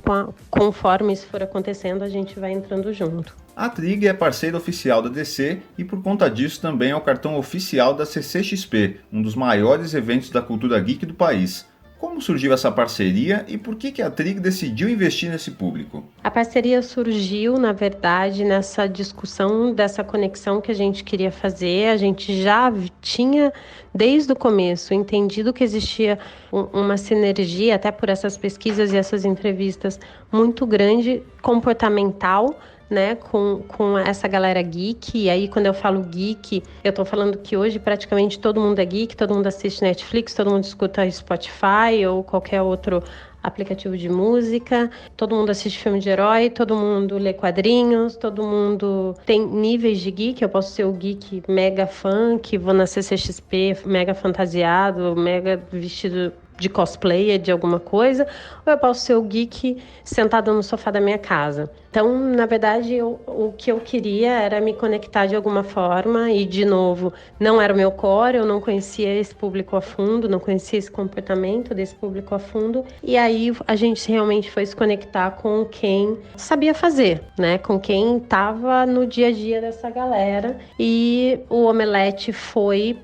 conforme isso for acontecendo, a gente vai entrando junto. A Trig é parceira oficial da DC e por conta disso também é o cartão oficial da CCXP, um dos maiores eventos da cultura geek do país. Como surgiu essa parceria e por que a Trig decidiu investir nesse público? A parceria surgiu, na verdade, nessa discussão dessa conexão que a gente queria fazer. A gente já tinha, desde o começo, entendido que existia uma sinergia, até por essas pesquisas e essas entrevistas, muito grande, comportamental, né, com essa galera geek. E aí, quando eu falo geek, eu tô falando que hoje praticamente todo mundo é geek, todo mundo assiste Netflix, todo mundo escuta Spotify ou qualquer outro aplicativo de música, todo mundo assiste filme de herói, todo mundo lê quadrinhos, todo mundo tem níveis de geek. Eu posso ser o geek mega fã, que vou na CCXP mega fantasiado, mega vestido de cosplayer de alguma coisa, ou eu posso ser o geek sentado no sofá da minha casa. Então, na verdade, o que eu queria era me conectar de alguma forma e, de novo, não era o meu core, eu não conhecia esse público a fundo, não conhecia esse comportamento desse público a fundo, e aí a gente realmente foi se conectar com quem sabia fazer, né? Com quem estava no dia a dia dessa galera, e o Omelete foi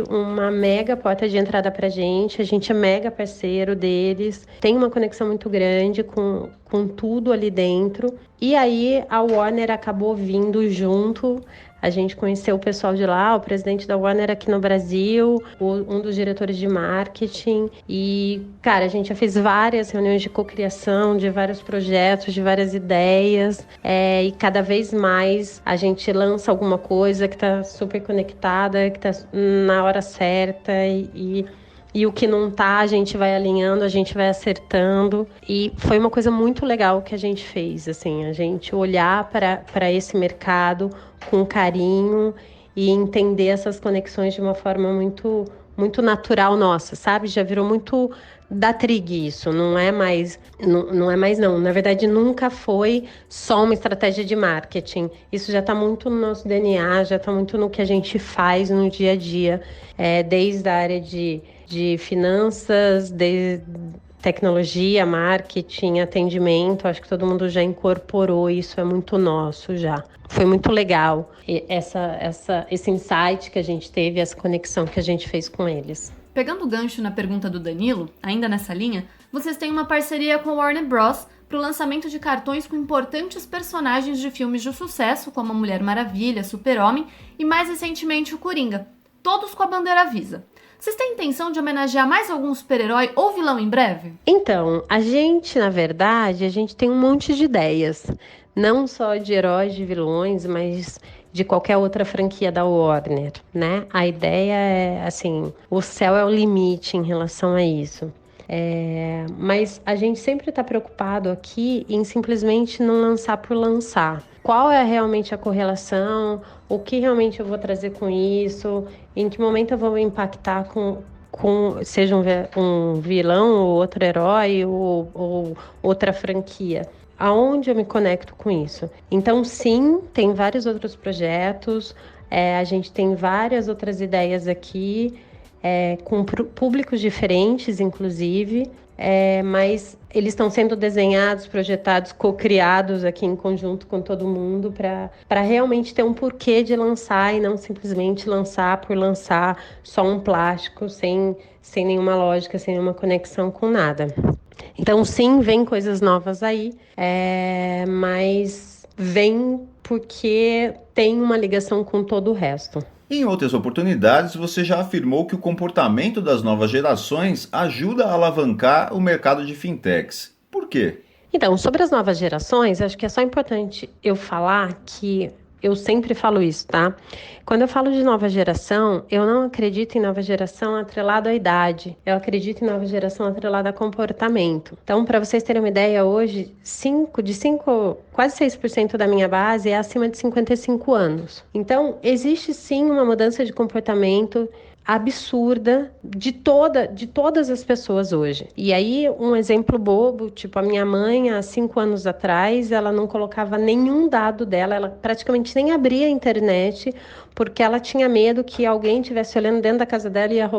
uma mega porta de entrada pra gente. A gente é mega parceiro deles, tem uma conexão muito grande com tudo ali dentro. E aí a Warner acabou vindo junto. A gente conheceu o pessoal de lá, o presidente da Warner aqui no Brasil, um dos diretores de marketing. E, cara, a gente já fez várias reuniões de cocriação, de vários projetos, de várias ideias. E cada vez mais a gente lança alguma coisa que está super conectada, que está na hora certa. E o que não tá, a gente vai alinhando, a gente vai acertando. E foi uma coisa muito legal que a gente fez, assim, a gente olhar para esse mercado com carinho e entender essas conexões de uma forma muito, muito natural nossa, sabe? Já virou muito da Trig isso, não é mais. Na verdade, nunca foi só uma estratégia de marketing. Isso já está muito no nosso DNA, já está muito no que a gente faz no dia a dia, desde a área de finanças, de tecnologia, marketing, atendimento. Acho que todo mundo já incorporou isso, é muito nosso já. Foi muito legal esse insight que a gente teve, essa conexão que a gente fez com eles. Pegando o gancho na pergunta do Danilo, ainda nessa linha, vocês têm uma parceria com a Warner Bros. Para o lançamento de cartões com importantes personagens de filmes de sucesso, como a Mulher Maravilha, Super-Homem e, mais recentemente, o Coringa. Todos com a bandeira Visa. Vocês têm intenção de homenagear mais algum super-herói ou vilão em breve? Então, na verdade, a gente tem um monte de ideias. Não só de heróis, de vilões, mas de qualquer outra franquia da Warner, né? A ideia é, assim, o céu é o limite em relação a isso. Mas a gente sempre está preocupado aqui em simplesmente não lançar por lançar. Qual é realmente a correlação? O que realmente eu vou trazer com isso? Em que momento eu vou me impactar seja um vilão ou outro herói ou outra franquia? Aonde eu me conecto com isso? Então, sim, tem vários outros projetos, a gente tem várias outras ideias aqui, com públicos diferentes, inclusive, mas eles estão sendo desenhados, projetados, co-criados aqui em conjunto com todo mundo para realmente ter um porquê de lançar e não simplesmente lançar por lançar só um plástico sem nenhuma lógica, sem nenhuma conexão com nada. Então, sim, vem coisas novas aí, mas vem porque tem uma ligação com todo o resto. Em outras oportunidades, você já afirmou que o comportamento das novas gerações ajuda a alavancar o mercado de fintechs. Por quê? Então, sobre as novas gerações, acho que é só importante eu falar que eu sempre falo isso, tá? Quando eu falo de nova geração, eu não acredito em nova geração atrelada à idade. Eu acredito em nova geração atrelada a comportamento. Então, para vocês terem uma ideia, hoje, quase 6% da minha base é acima de 55 anos. Então, existe sim uma mudança de comportamento absurda de todas as pessoas hoje. E aí, um exemplo bobo, tipo a minha mãe, há 5 anos atrás, ela não colocava nenhum dado dela, ela praticamente nem abria a internet, porque ela tinha medo que alguém estivesse olhando dentro da casa dela e ia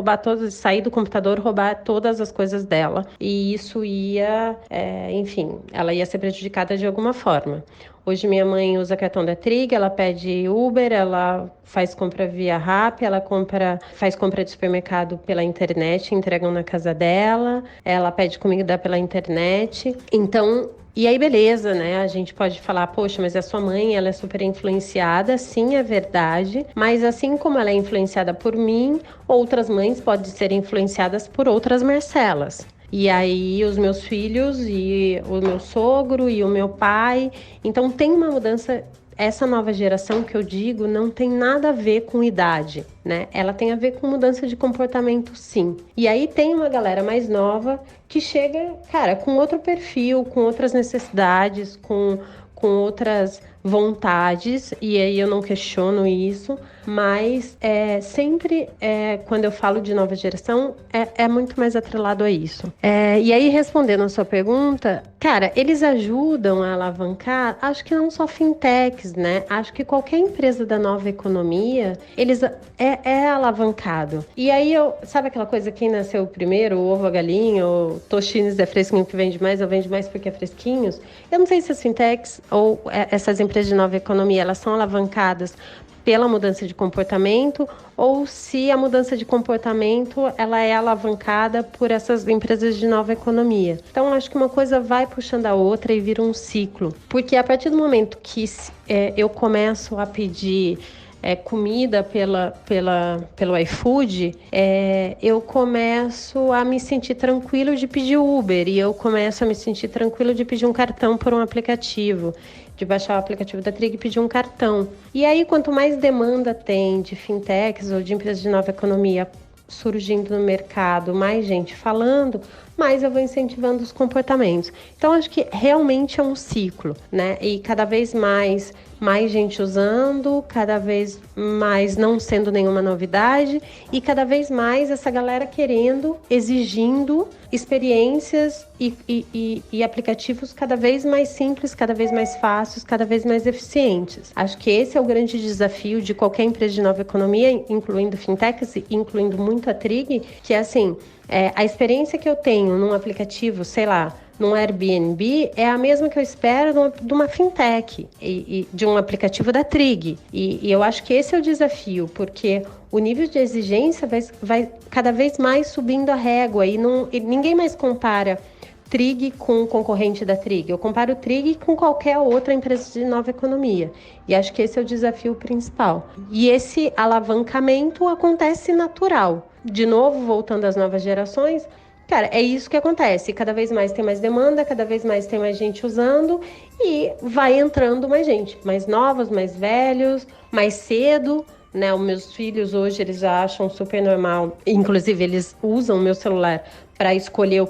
sair do computador, roubar todas as coisas dela. E isso ia, enfim, ela ia ser prejudicada de alguma forma. Hoje minha mãe usa cartão da Trig, ela pede Uber, ela faz compra via Rappi, ela faz compra de supermercado pela internet, entregam na casa dela, ela pede comida pela internet. Então, e aí beleza, né? A gente pode falar, poxa, mas a sua mãe, ela é super influenciada, sim, é verdade, mas assim como ela é influenciada por mim, outras mães podem ser influenciadas por outras Marcelas. E aí os meus filhos e o meu sogro e o meu pai. Então tem uma mudança. Essa nova geração que eu digo não tem nada a ver com idade, né? Ela tem a ver com mudança de comportamento, sim. E aí tem uma galera mais nova que chega, cara, com outro perfil, com outras necessidades, com outras vontades, e aí eu não questiono isso, mas sempre quando eu falo de nova geração, é muito mais atrelado a isso. E aí, respondendo a sua pergunta, cara, eles ajudam a alavancar, acho que não só fintechs, né? Acho que qualquer empresa da nova economia, eles é alavancado. E aí, sabe aquela coisa, quem nasceu primeiro, o ovo, a galinha, o Tostines é fresquinho que vende mais, ou vende mais porque é fresquinhos? Eu não sei se as fintechs ou essas empresas de nova economia, elas são alavancadas pela mudança de comportamento ou se a mudança de comportamento ela é alavancada por essas empresas de nova economia. Então, acho que uma coisa vai puxando a outra e vira um ciclo. Porque a partir do momento que eu começo a pedir comida pelo iFood, eu começo a me sentir tranquilo de pedir Uber e eu começo a me sentir tranquilo de pedir um cartão por um aplicativo, de baixar o aplicativo da Trig e pedir um cartão. E aí, quanto mais demanda tem de fintechs ou de empresas de nova economia surgindo no mercado, mais gente falando, mais eu vou incentivando os comportamentos. Então, acho que realmente é um ciclo, né? E cada vez mais gente usando, cada vez mais não sendo nenhuma novidade e cada vez mais essa galera querendo, exigindo experiências e aplicativos cada vez mais simples, cada vez mais fáceis, cada vez mais eficientes. Acho que esse é o grande desafio de qualquer empresa de nova economia, incluindo fintechs, incluindo muito a Trig, que é assim, a experiência que eu tenho num aplicativo, sei lá, num Airbnb, é a mesma que eu espero de uma fintech e de um aplicativo da Trig. E eu acho que esse é o desafio, porque o nível de exigência vai cada vez mais subindo a régua e ninguém mais compara Trig com o concorrente da Trig. Eu comparo Trig com qualquer outra empresa de nova economia. E acho que esse é o desafio principal. E esse alavancamento acontece natural. De novo, voltando às novas gerações, cara, é isso que acontece. Cada vez mais tem mais demanda, cada vez mais tem mais gente usando e vai entrando mais gente. Mais novos, mais velhos, mais cedo, né? Os meus filhos hoje, eles já acham super normal. Inclusive, eles usam o meu celular para escolher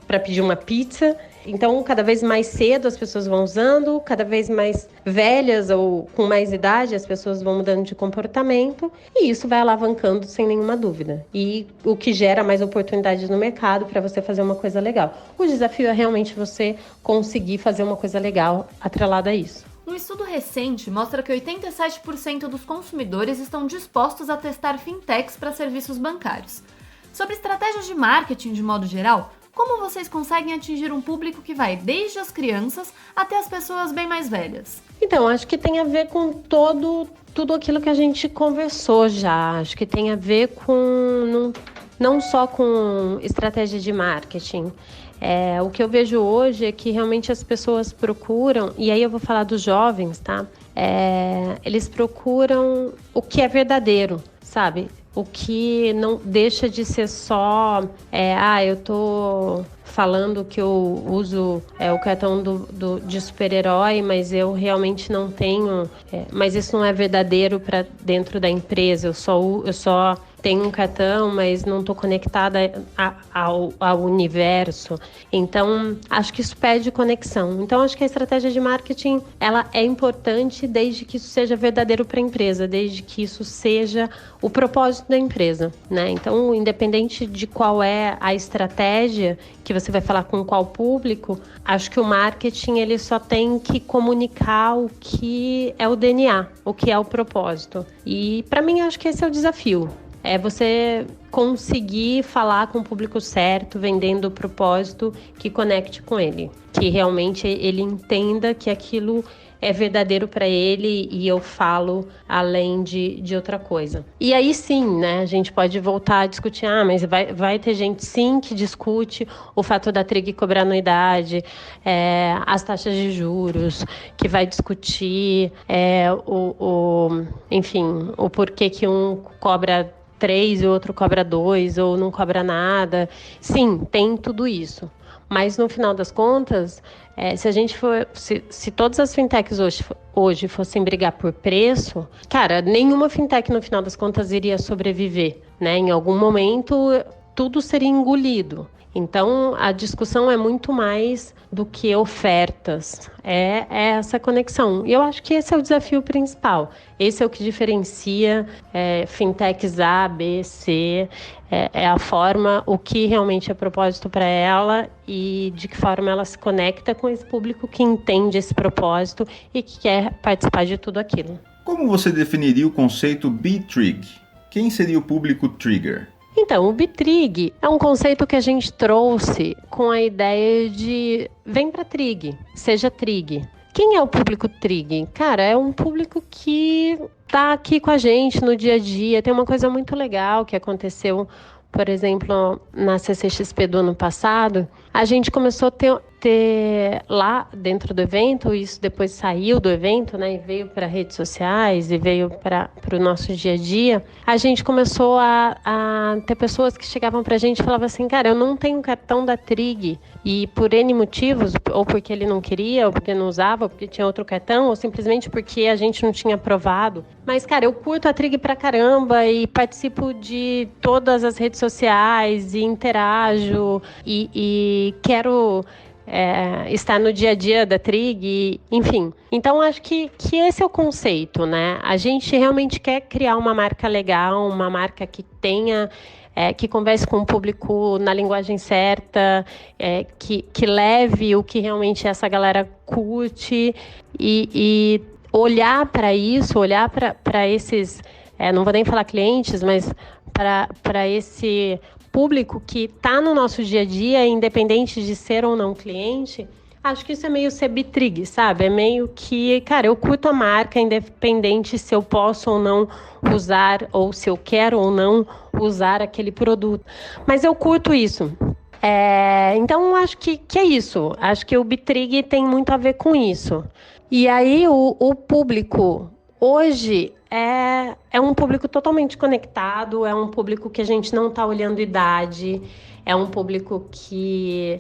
para pedir uma pizza. Então, cada vez mais cedo as pessoas vão usando, cada vez mais velhas ou com mais idade as pessoas vão mudando de comportamento e isso vai alavancando sem nenhuma dúvida. E o que gera mais oportunidades no mercado para você fazer uma coisa legal. O desafio é realmente você conseguir fazer uma coisa legal atrelada a isso. Um estudo recente mostra que 87% dos consumidores estão dispostos a testar fintechs para serviços bancários. Sobre estratégias de marketing de modo geral, como vocês conseguem atingir um público que vai desde as crianças até as pessoas bem mais velhas? Então, acho que tem a ver com tudo aquilo que a gente conversou já. Acho que tem a ver com não só com estratégia de marketing. O que eu vejo hoje é que realmente as pessoas procuram, e aí eu vou falar dos jovens, tá? Eles procuram o que é verdadeiro, sabe? O que não deixa de ser só, eu tô falando que eu uso o cartão de super-herói, mas eu realmente não tenho, mas isso não é verdadeiro para dentro da empresa, eu só tenho um cartão, mas não estou conectada ao universo. Então, acho que isso pede conexão. Então, acho que a estratégia de marketing ela é importante desde que isso seja verdadeiro para a empresa, desde que isso seja o propósito da empresa, né? Então, independente de qual é a estratégia que você vai falar com qual público, acho que o marketing ele só tem que comunicar o que é o DNA, o que é o propósito. E, para mim, acho que esse é o desafio. É você conseguir falar com o público certo, vendendo o propósito que conecte com ele. Que realmente ele entenda que aquilo é verdadeiro para ele e eu falo além de outra coisa. E aí sim, né, a gente pode voltar a discutir, mas vai ter gente sim que discute o fato da Trig cobrar anuidade, as taxas de juros, que vai discutir enfim, o porquê que um cobra 3 e o outro cobra 2 ou não cobra nada. Sim, tem tudo isso. Mas no final das contas, se todas as fintechs hoje fossem brigar por preço, cara, nenhuma fintech no final das contas iria sobreviver, né? Em algum momento tudo seria engolido. Então, a discussão é muito mais do que ofertas, é essa conexão. E eu acho que esse é o desafio principal. Esse é o que diferencia fintechs A, B, C, é a forma, o que realmente é propósito para ela e de que forma ela se conecta com esse público que entende esse propósito e que quer participar de tudo aquilo. Como você definiria o conceito B-Trig? Quem seria o público trigger? Então, o B-Trig é um conceito que a gente trouxe com a ideia de vem para Trig, seja Trig. Quem é o público Trig? Cara, é um público que está aqui com a gente no dia a dia. Tem uma coisa muito legal que aconteceu, por exemplo, na CCXP do ano passado. A gente começou a ter lá dentro do evento, isso depois saiu do evento, né, e veio para redes sociais e veio para o nosso dia a dia. A gente começou a ter pessoas que chegavam para a gente e falavam assim, cara, eu não tenho cartão da Trig e por N motivos, ou porque ele não queria, ou porque não usava, ou porque tinha outro cartão, ou simplesmente porque a gente não tinha aprovado. Mas, cara, eu curto a Trig pra caramba e participo de todas as redes sociais e interajo e quero estar no dia a dia da Trig, enfim. Então, acho que esse é o conceito, né? A gente realmente quer criar uma marca legal, uma marca que tenha... que converse com o público na linguagem certa, que leve o que realmente essa galera curte e olhar para isso, olhar para esses, não vou nem falar clientes, mas para esse público que está no nosso dia a dia, independente de ser ou não cliente. Acho que isso é meio ser B-Trig, sabe? É meio que, cara, eu curto a marca, independente se eu posso ou não usar, ou se eu quero ou não usar aquele produto. Mas eu curto isso. Então, acho que é isso. Acho que o B-Trig tem muito a ver com isso. E aí, o público hoje é um público totalmente conectado, é um público que a gente não está olhando idade, é um público que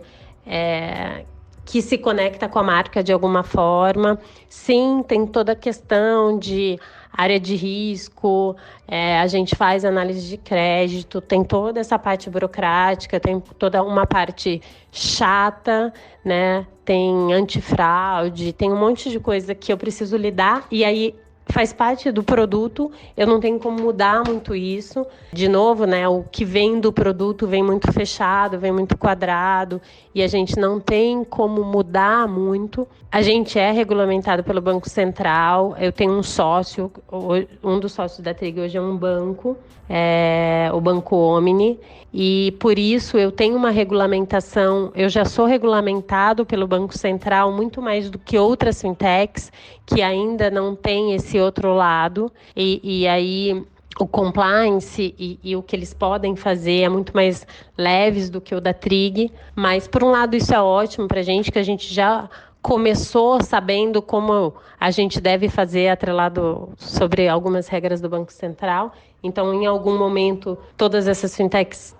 se conecta com a marca de alguma forma. Sim, tem toda a questão de área de risco, a gente faz análise de crédito, tem toda essa parte burocrática, tem toda uma parte chata, né? Tem antifraude, tem um monte de coisa que eu preciso lidar, e aí faz parte do produto, eu não tenho como mudar muito isso. De novo, né, o que vem do produto vem muito fechado, vem muito quadrado, e a gente não tem como mudar muito. A gente é regulamentado pelo Banco Central, eu tenho um sócio, um dos sócios da Trig hoje é um banco, o Banco Omni, e por isso eu tenho uma regulamentação, eu já sou regulamentado pelo Banco Central muito mais do que outras fintechs que ainda não tem esse outro lado, e aí o compliance e o que eles podem fazer é muito mais leves do que o da Trig, mas por um lado isso é ótimo para a gente, que a gente já começou sabendo como a gente deve fazer atrelado sobre algumas regras do Banco Central. Então, em algum momento, todas essas fintechs,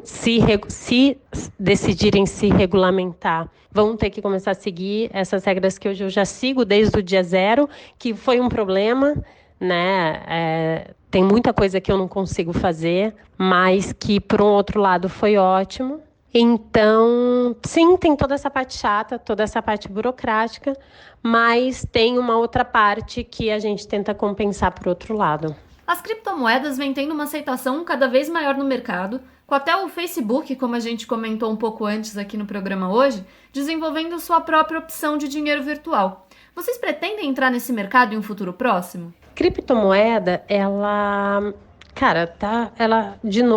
se decidirem se regulamentar, vão ter que começar a seguir essas regras que hoje eu já sigo desde o dia zero, que foi um problema, né? Tem muita coisa que eu não consigo fazer, mas que, por um outro lado, foi ótimo. Então, sim, tem toda essa parte chata, toda essa parte burocrática, mas tem uma outra parte que a gente tenta compensar por outro lado. As criptomoedas vêm tendo uma aceitação cada vez maior no mercado, com até o Facebook, como a gente comentou um pouco antes aqui no programa hoje, desenvolvendo sua própria opção de dinheiro virtual. Vocês pretendem entrar nesse mercado em um futuro próximo? Criptomoeda,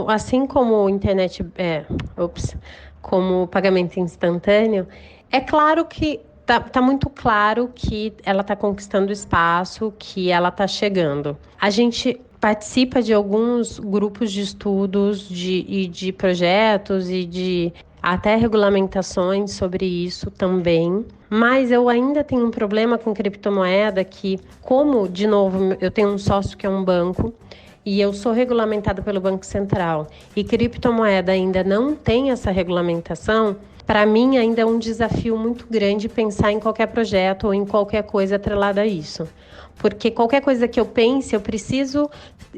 assim como internet, como pagamento instantâneo, é claro que tá muito claro que ela está conquistando espaço, que ela está chegando. A gente participa de alguns grupos de estudos de projetos e de até regulamentações sobre isso também. Mas eu ainda tenho um problema com criptomoeda que, como, de novo, eu tenho um sócio que é um banco, e eu sou regulamentada pelo Banco Central, e criptomoeda ainda não tem essa regulamentação, para mim ainda é um desafio muito grande pensar em qualquer projeto ou em qualquer coisa atrelada a isso. Porque qualquer coisa que eu pense, eu preciso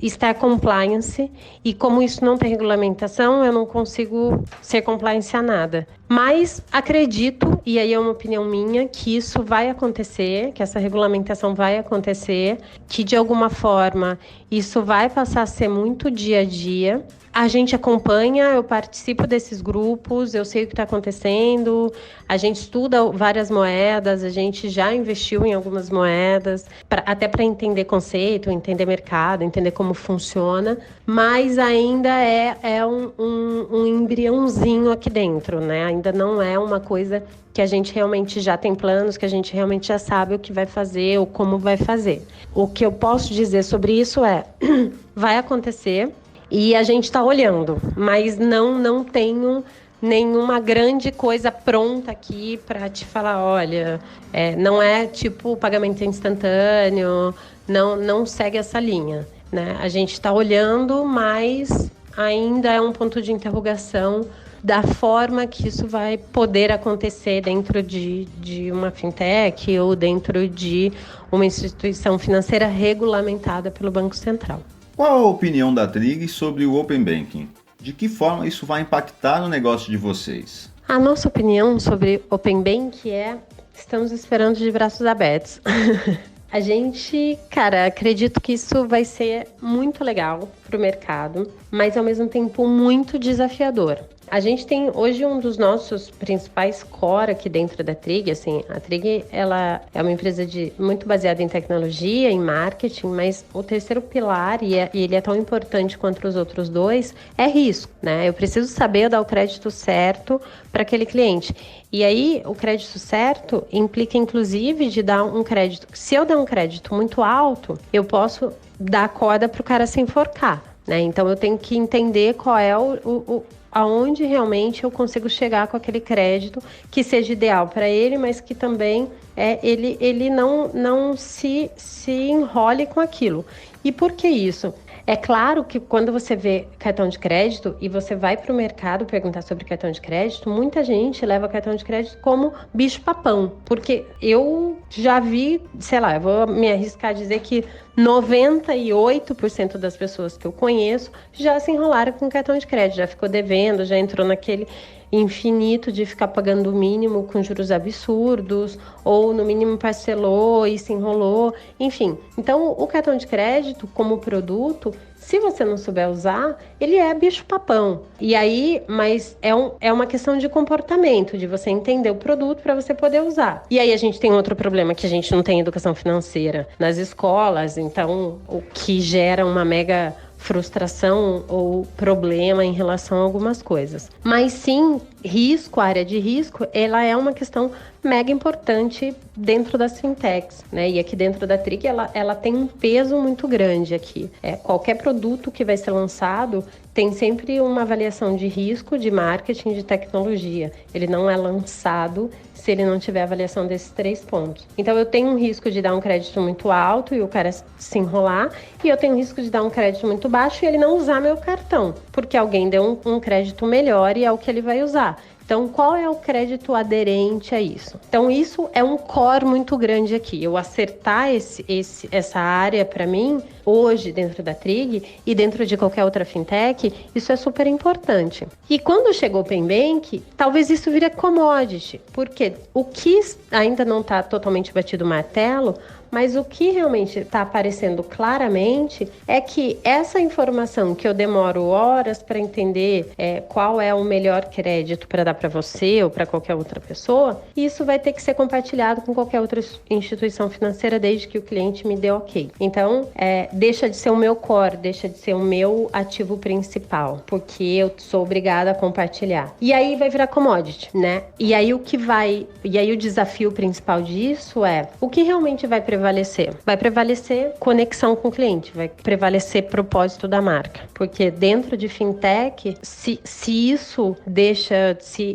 estar compliance, e como isso não tem regulamentação, eu não consigo ser compliance a nada. Mas acredito, e aí é uma opinião minha, que isso vai acontecer, que essa regulamentação vai acontecer, que de alguma forma isso vai passar a ser muito dia a dia. A gente acompanha, eu participo desses grupos, eu sei o que está acontecendo, a gente estuda várias moedas, a gente já investiu em algumas moedas, até para entender conceito, entender mercado, entender como funciona, mas ainda é um embriãozinho aqui dentro, né? Ainda não é uma coisa que a gente realmente já tem planos, que a gente realmente já sabe o que vai fazer ou como vai fazer. O que eu posso dizer sobre isso é, vai acontecer, e a gente está olhando, mas não tenho nenhuma grande coisa pronta aqui para te falar, olha, não é tipo pagamento instantâneo, não segue essa linha, né? A gente está olhando, mas ainda é um ponto de interrogação da forma que isso vai poder acontecer dentro de uma fintech ou dentro de uma instituição financeira regulamentada pelo Banco Central. Qual a opinião da Trig sobre o Open Banking? De que forma isso vai impactar no negócio de vocês? A nossa opinião sobre Open Banking estamos esperando de braços abertos. A gente, acredito que isso vai ser muito legal para o mercado, mas ao mesmo tempo muito desafiador. A gente tem hoje um dos nossos principais core aqui dentro da Trig. Assim, a Trig ela é uma empresa muito baseada em tecnologia, em marketing, mas o terceiro pilar, e ele é tão importante quanto os outros dois, é risco, né? Eu preciso saber dar o crédito certo para aquele cliente. E aí, o crédito certo implica, inclusive, de dar um crédito. Se eu der um crédito muito alto, eu posso dar corda para o cara se enforcar, né? Então, eu tenho que entender qual é aonde realmente eu consigo chegar com aquele crédito que seja ideal para ele, mas que também ele não se enrole com aquilo. E por que isso? É claro que quando você vê cartão de crédito e você vai para o mercado perguntar sobre cartão de crédito, muita gente leva cartão de crédito como bicho-papão. Porque eu já vi, eu vou me arriscar a dizer que 98% das pessoas que eu conheço já se enrolaram com cartão de crédito, já ficou devendo, já entrou naquele infinito de ficar pagando o mínimo com juros absurdos, ou no mínimo parcelou e se enrolou, enfim. Então, o cartão de crédito como produto, se você não souber usar, ele é bicho-papão. E aí, mas é uma questão de comportamento, de você entender o produto para você poder usar. E aí a gente tem outro problema, que a gente não tem educação financeira nas escolas, então o que gera uma mega frustração ou problema em relação a algumas coisas. Mas sim, a área de risco, ela é uma questão mega importante dentro das fintechs, né? E aqui dentro da Trig, ela tem um peso muito grande aqui. Qualquer produto que vai ser lançado tem sempre uma avaliação de risco, de marketing, de tecnologia. Ele não é lançado se ele não tiver avaliação desses 3 pontos. Então, eu tenho um risco de dar um crédito muito alto e o cara se enrolar, e eu tenho um risco de dar um crédito muito baixo e ele não usar meu cartão, porque alguém deu um crédito melhor e é o que ele vai usar. Então, qual é o crédito aderente a isso? Então, isso é um core muito grande aqui. Eu acertar essa área, para mim, hoje, dentro da Trig e dentro de qualquer outra fintech, isso é super importante. E quando chegou o Open Bank, talvez isso vire commodity, porque o que ainda não está totalmente batido o martelo, Mas o que realmente está aparecendo claramente é que essa informação que eu demoro horas para entender qual é o melhor crédito para dar para você ou para qualquer outra pessoa, isso vai ter que ser compartilhado com qualquer outra instituição financeira desde que o cliente me dê ok. Então, deixa de ser o meu core, deixa de ser o meu ativo principal, porque eu sou obrigada a compartilhar. E aí vai virar commodity, né? E aí o desafio principal disso é o que realmente vai prevalecer? Vai prevalecer conexão com o cliente, vai prevalecer propósito da marca. Porque dentro de fintech, se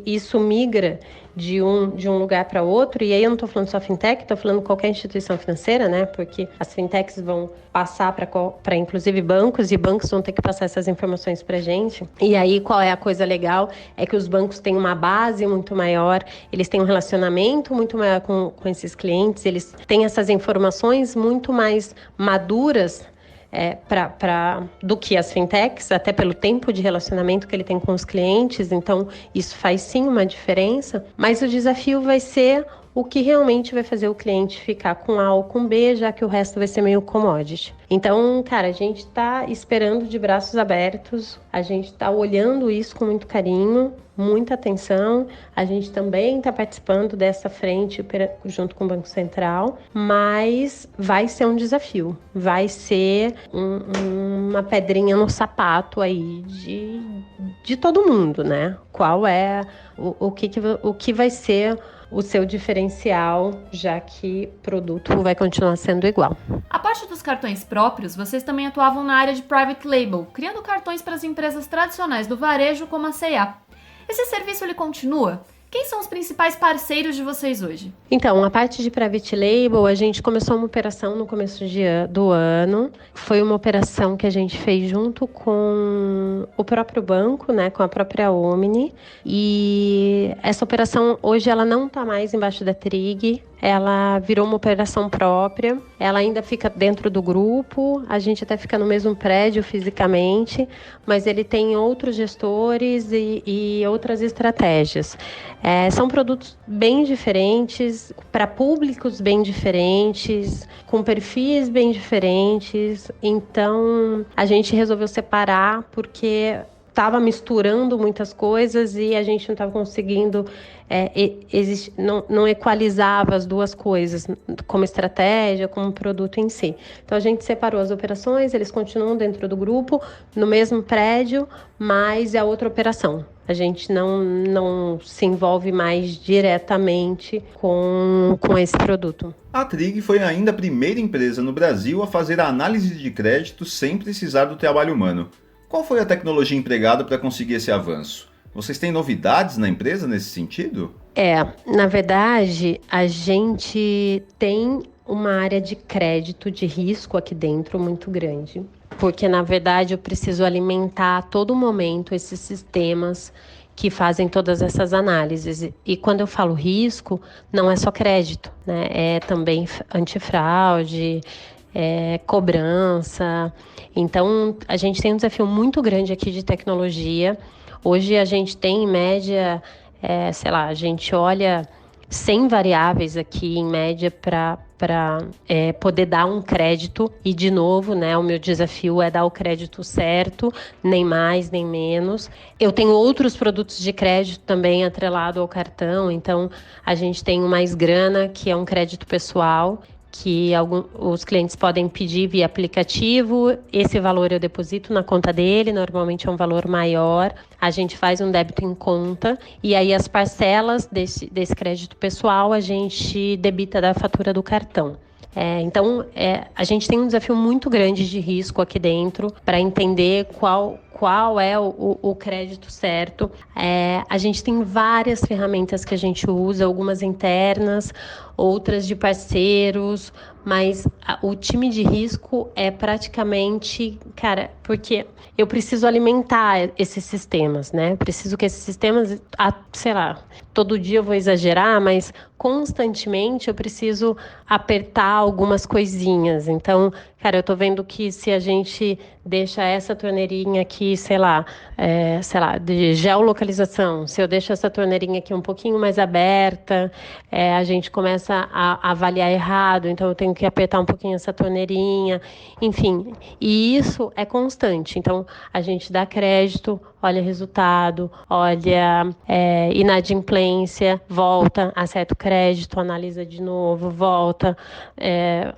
isso migra de um lugar para outro, e aí eu não estou falando só fintech, estou falando qualquer instituição financeira, né? Porque as fintechs vão passar para inclusive bancos, e bancos vão ter que passar essas informações para a gente. E aí qual é a coisa legal? É que os bancos têm uma base muito maior, eles têm um relacionamento muito maior com esses clientes, eles têm essas informações muito mais maduras do que as fintechs, até pelo tempo de relacionamento que ele tem com os clientes. Então isso faz sim uma diferença, mas o desafio vai ser o que realmente vai fazer o cliente ficar com A ou com B, já que o resto vai ser meio commodity. Então, cara, a gente está esperando de braços abertos, a gente está olhando isso com muito carinho, muita atenção. A gente também está participando dessa frente junto com o Banco Central, mas vai ser um desafio, vai ser uma pedrinha no sapato aí de todo mundo, né? Qual é o que vai ser o seu diferencial, já que o produto vai continuar sendo igual. A parte dos cartões próprios, vocês também atuavam na área de private label, criando cartões para as empresas tradicionais do varejo como a C&A. Esse serviço ele continua? Quem são os principais parceiros de vocês hoje? Então, a parte de private label, a gente começou uma operação no começo do ano. Foi uma operação que a gente fez junto com o próprio banco, né, com a própria Omni. E essa operação, hoje, ela não está mais embaixo da Trig. Ela virou uma operação própria, ela ainda fica dentro do grupo, a gente até fica no mesmo prédio fisicamente, mas ele tem outros gestores e outras estratégias. São produtos bem diferentes, para públicos bem diferentes, com perfis bem diferentes, então a gente resolveu separar porque estava misturando muitas coisas e a gente não estava conseguindo, não equalizava as duas coisas, como estratégia, como produto em si. Então a gente separou as operações, eles continuam dentro do grupo, no mesmo prédio, mas é outra operação. A gente não se envolve mais diretamente com esse produto. A Trig foi ainda a primeira empresa no Brasil a fazer a análise de crédito sem precisar do trabalho humano. Qual foi a tecnologia empregada para conseguir esse avanço? Vocês têm novidades na empresa nesse sentido? Na verdade, a gente tem uma área de crédito de risco aqui dentro muito grande, porque na verdade eu preciso alimentar a todo momento esses sistemas que fazem todas essas análises. E quando eu falo risco, não é só crédito, né? É também antifraude, cobrança. Então, a gente tem um desafio muito grande aqui de tecnologia. Hoje a gente tem, em média, a gente olha 100 variáveis aqui, em média, para poder dar um crédito. E, de novo, né, o meu desafio é dar o crédito certo, nem mais, nem menos. Eu tenho outros produtos de crédito também atrelado ao cartão. Então, a gente tem o Mais Grana, que é um crédito pessoal, que os clientes podem pedir via aplicativo. Esse valor eu deposito na conta dele, normalmente é um valor maior. A gente faz um débito em conta e aí as parcelas desse crédito pessoal a gente debita da fatura do cartão. Então, a gente tem um desafio muito grande de risco aqui dentro para entender qual é o crédito certo. A gente tem várias ferramentas que a gente usa, algumas internas, outras de parceiros, mas o time de risco é praticamente, porque eu preciso alimentar esses sistemas, né? Preciso que esses sistemas, todo dia eu vou exagerar, mas constantemente eu preciso apertar algumas coisinhas. Então, eu tô vendo que se a gente deixa essa torneirinha aqui, sei lá, de geolocalização. Se eu deixo essa torneirinha aqui um pouquinho mais aberta, a gente começa a avaliar errado, então eu tenho que apertar um pouquinho essa torneirinha, enfim. E isso é constante. Então, a gente dá crédito, olha resultado, olha inadimplência, volta, acerta o crédito, analisa de novo, volta,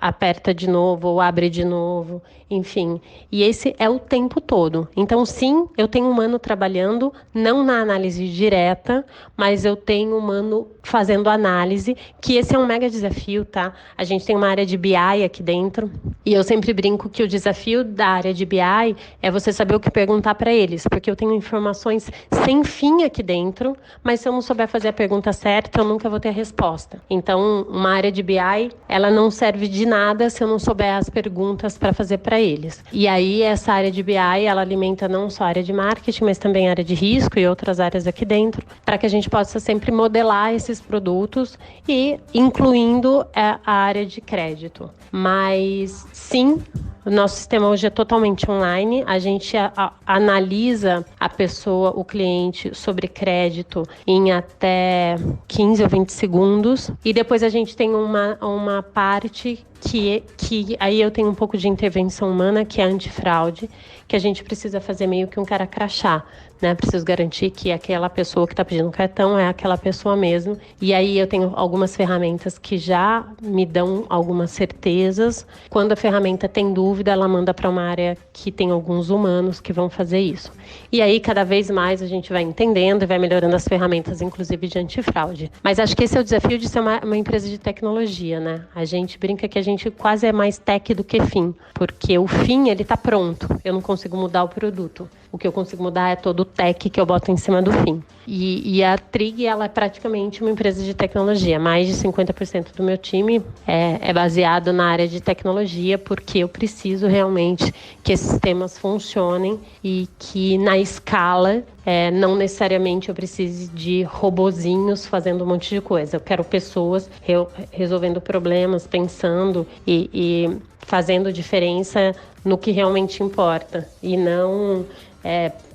aperta de novo ou abre de novo, enfim. E esse é o tempo todo. Então, sim, eu tenho humano trabalhando, não na análise direta, mas eu tenho humano fazendo análise, que esse é um mega desafio, tá? A gente tem uma área de BI aqui dentro, e eu sempre brinco que o desafio da área de BI é você saber o que perguntar para eles, porque eu tenho informações sem fim aqui dentro, mas se eu não souber fazer a pergunta certa, eu nunca vou ter a resposta. Então, uma área de BI, ela não serve de nada se eu não souber as perguntas para fazer para eles. E aí, essa área de BI, ela alimenta não só a área de marketing, mas também a área de risco e outras áreas aqui dentro, para que a gente possa sempre modelar esses produtos e incluindo a área de crédito. Mas, sim, o nosso sistema hoje é totalmente online. A gente analisa a pessoa, o cliente, sobre crédito em até 15 ou 20 segundos. E depois a gente tem uma parte que aí eu tenho um pouco de intervenção humana, que é antifraude, que a gente precisa fazer meio que um cara crachá, né? Preciso garantir que aquela pessoa que está pedindo cartão é aquela pessoa mesmo. E aí eu tenho algumas ferramentas que já me dão algumas certezas. Quando a ferramenta tem dúvida, ela manda para uma área que tem alguns humanos que vão fazer isso. E aí, cada vez mais, a gente vai entendendo e vai melhorando as ferramentas, inclusive de antifraude. Mas acho que esse é o desafio de ser uma empresa de tecnologia, né? A gente brinca que a gente quase é mais tech do que fim, porque o fim, ele está pronto. Eu não consigo mudar o produto. O que eu consigo mudar é todo o tech que eu boto em cima do fim. E a Trig, ela é praticamente uma empresa de tecnologia. Mais de 50% do meu time é baseado na área de tecnologia, porque eu preciso realmente que esses sistemas funcionem e que na escala, não necessariamente eu precise de robozinhos fazendo um monte de coisa. Eu quero pessoas resolvendo problemas, pensando e fazendo diferença no que realmente importa. E não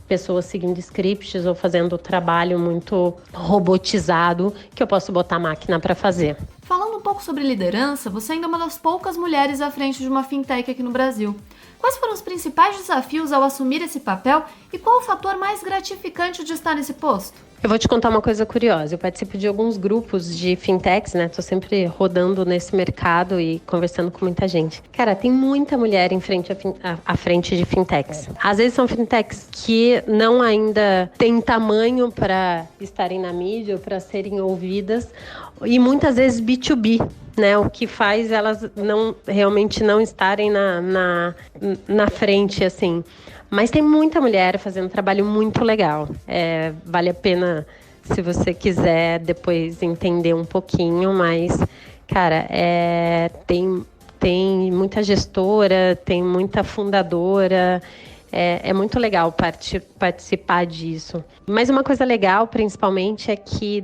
pessoas seguindo scripts ou fazendo trabalho muito robotizado que eu posso botar a máquina para fazer. Falando um pouco sobre liderança, você ainda é uma das poucas mulheres à frente de uma fintech aqui no Brasil. Quais foram os principais desafios ao assumir esse papel e qual o fator mais gratificante de estar nesse posto? Eu vou te contar uma coisa curiosa. Eu participo de alguns grupos de fintechs, né? Tô sempre rodando nesse mercado e conversando com muita gente. Cara, tem muita mulher à frente de fintechs. Às vezes são fintechs que não ainda têm tamanho para estarem na mídia ou para serem ouvidas, e muitas vezes B2B, né? O que faz elas realmente não estarem na frente, assim. Mas tem muita mulher fazendo um trabalho muito legal. Vale a pena, se você quiser, depois entender um pouquinho. Mas, cara, tem muita gestora, tem muita fundadora. É muito legal participar disso. Mas uma coisa legal, principalmente, é que